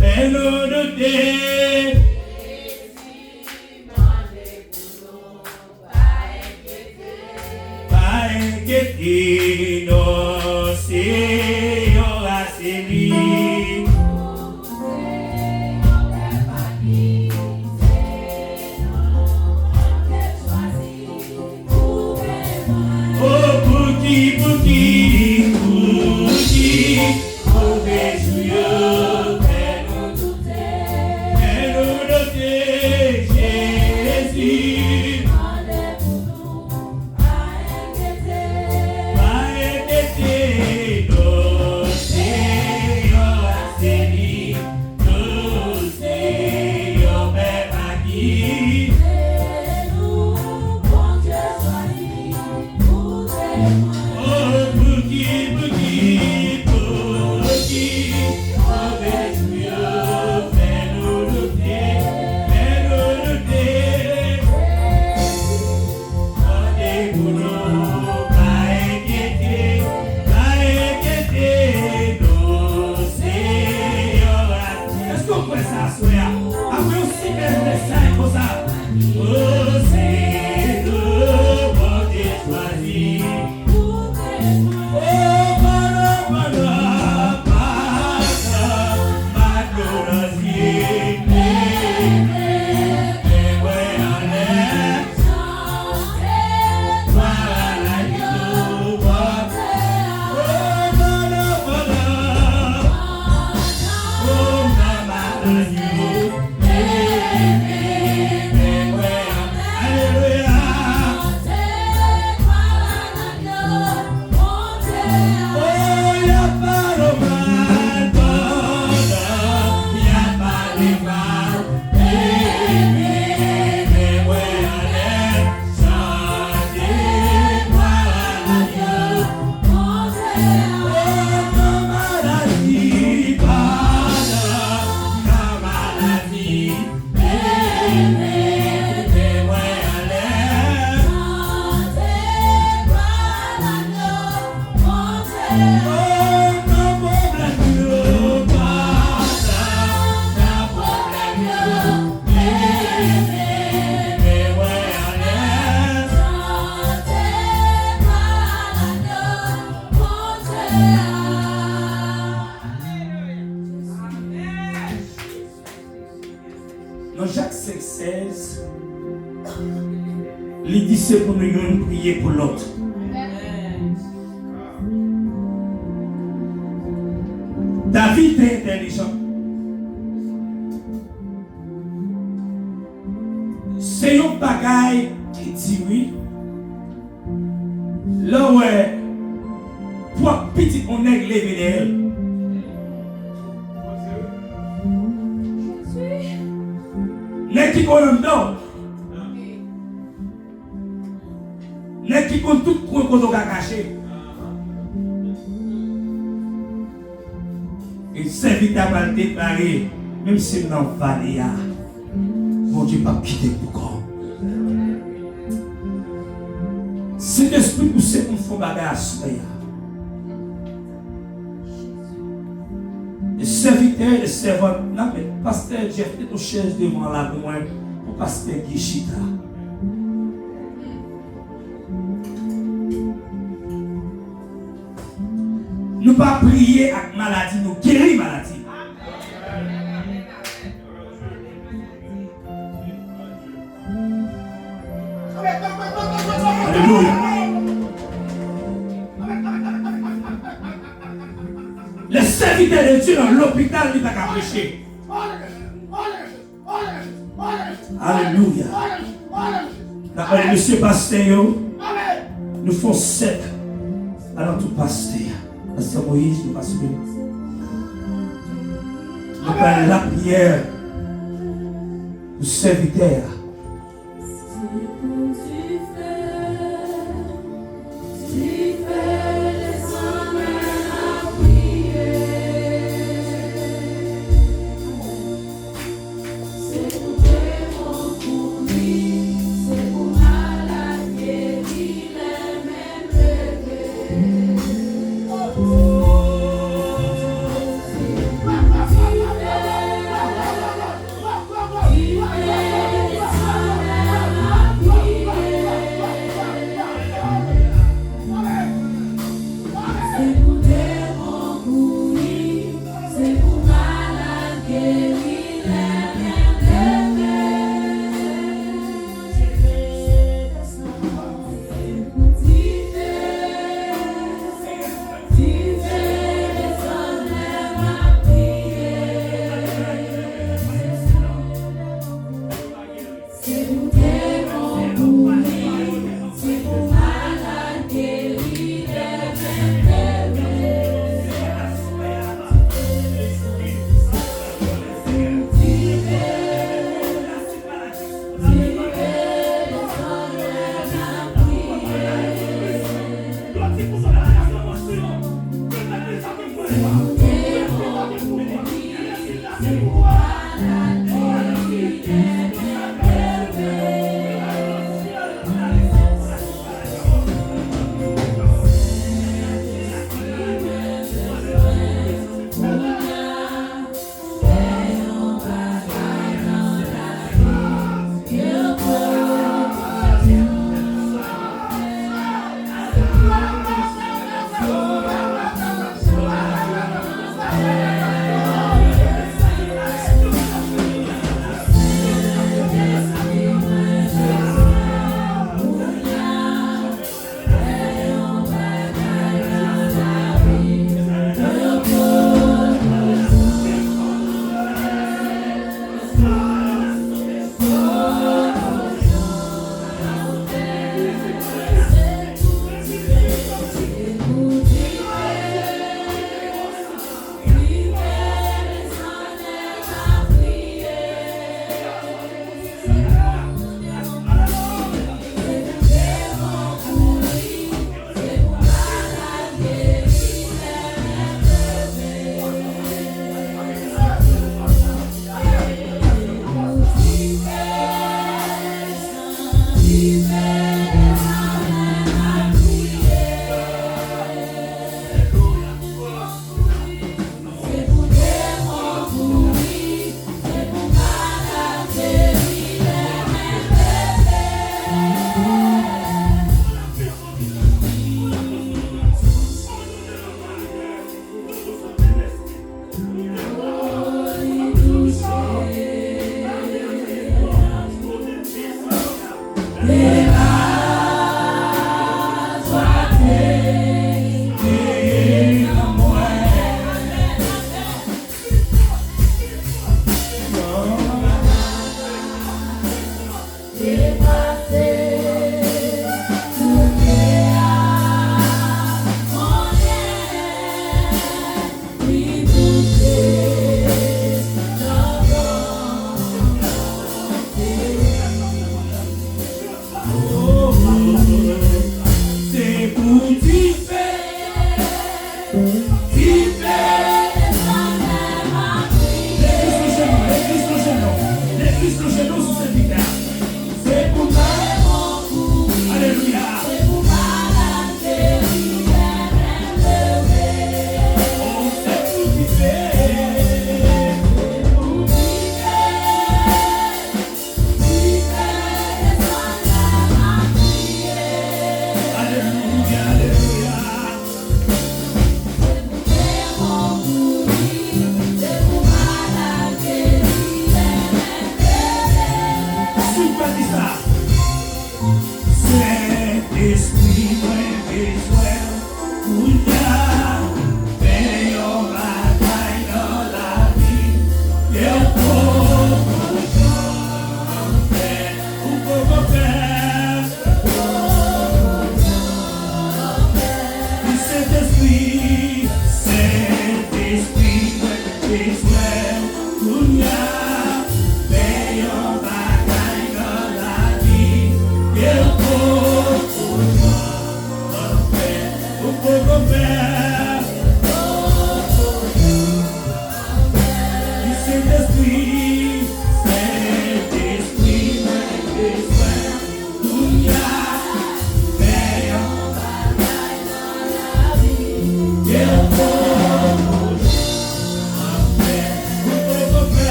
fais-nous douter. Pas inquiéter, non, c'est on a sévi. Pour qui, mauvais joyeux, fais-nous douter, Jésus. Pas inquiéter, nous c'est assaini, nous c'est même acquis. Dans Jacques 5,16, il dit c'est pour nous prier pour l'autre. David est intelligent. C'est un bagaille qui dit oui. Là ouais, pour petit on est levé d'elle. N'est qui connaît non. N'est qui connaît tout coin qu'on a caché. Et serviteur va le déclarer, même si dans le vallée, mon Dieu va quitter pour quand. C'est l'esprit poussé pour faire bagage. Les serviteurs, les servantes, non mais pasteur Jeff, t'es au chaise devant là pour moi, pour pasteur Guichita. Nous pas prier avec maladie, nous guérir maladie. Alléluia. Les serviteurs de Dieu dans l'hôpital, ils n'ont qu'à prêcher. Alléluia. D'après monsieur pasteur, nous faisons 7 alors tout pasteur. Pasteur Moïse, nous passons. Nous parlons la prière pour serviteur.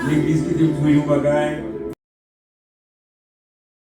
L'église qui te prie au bagage,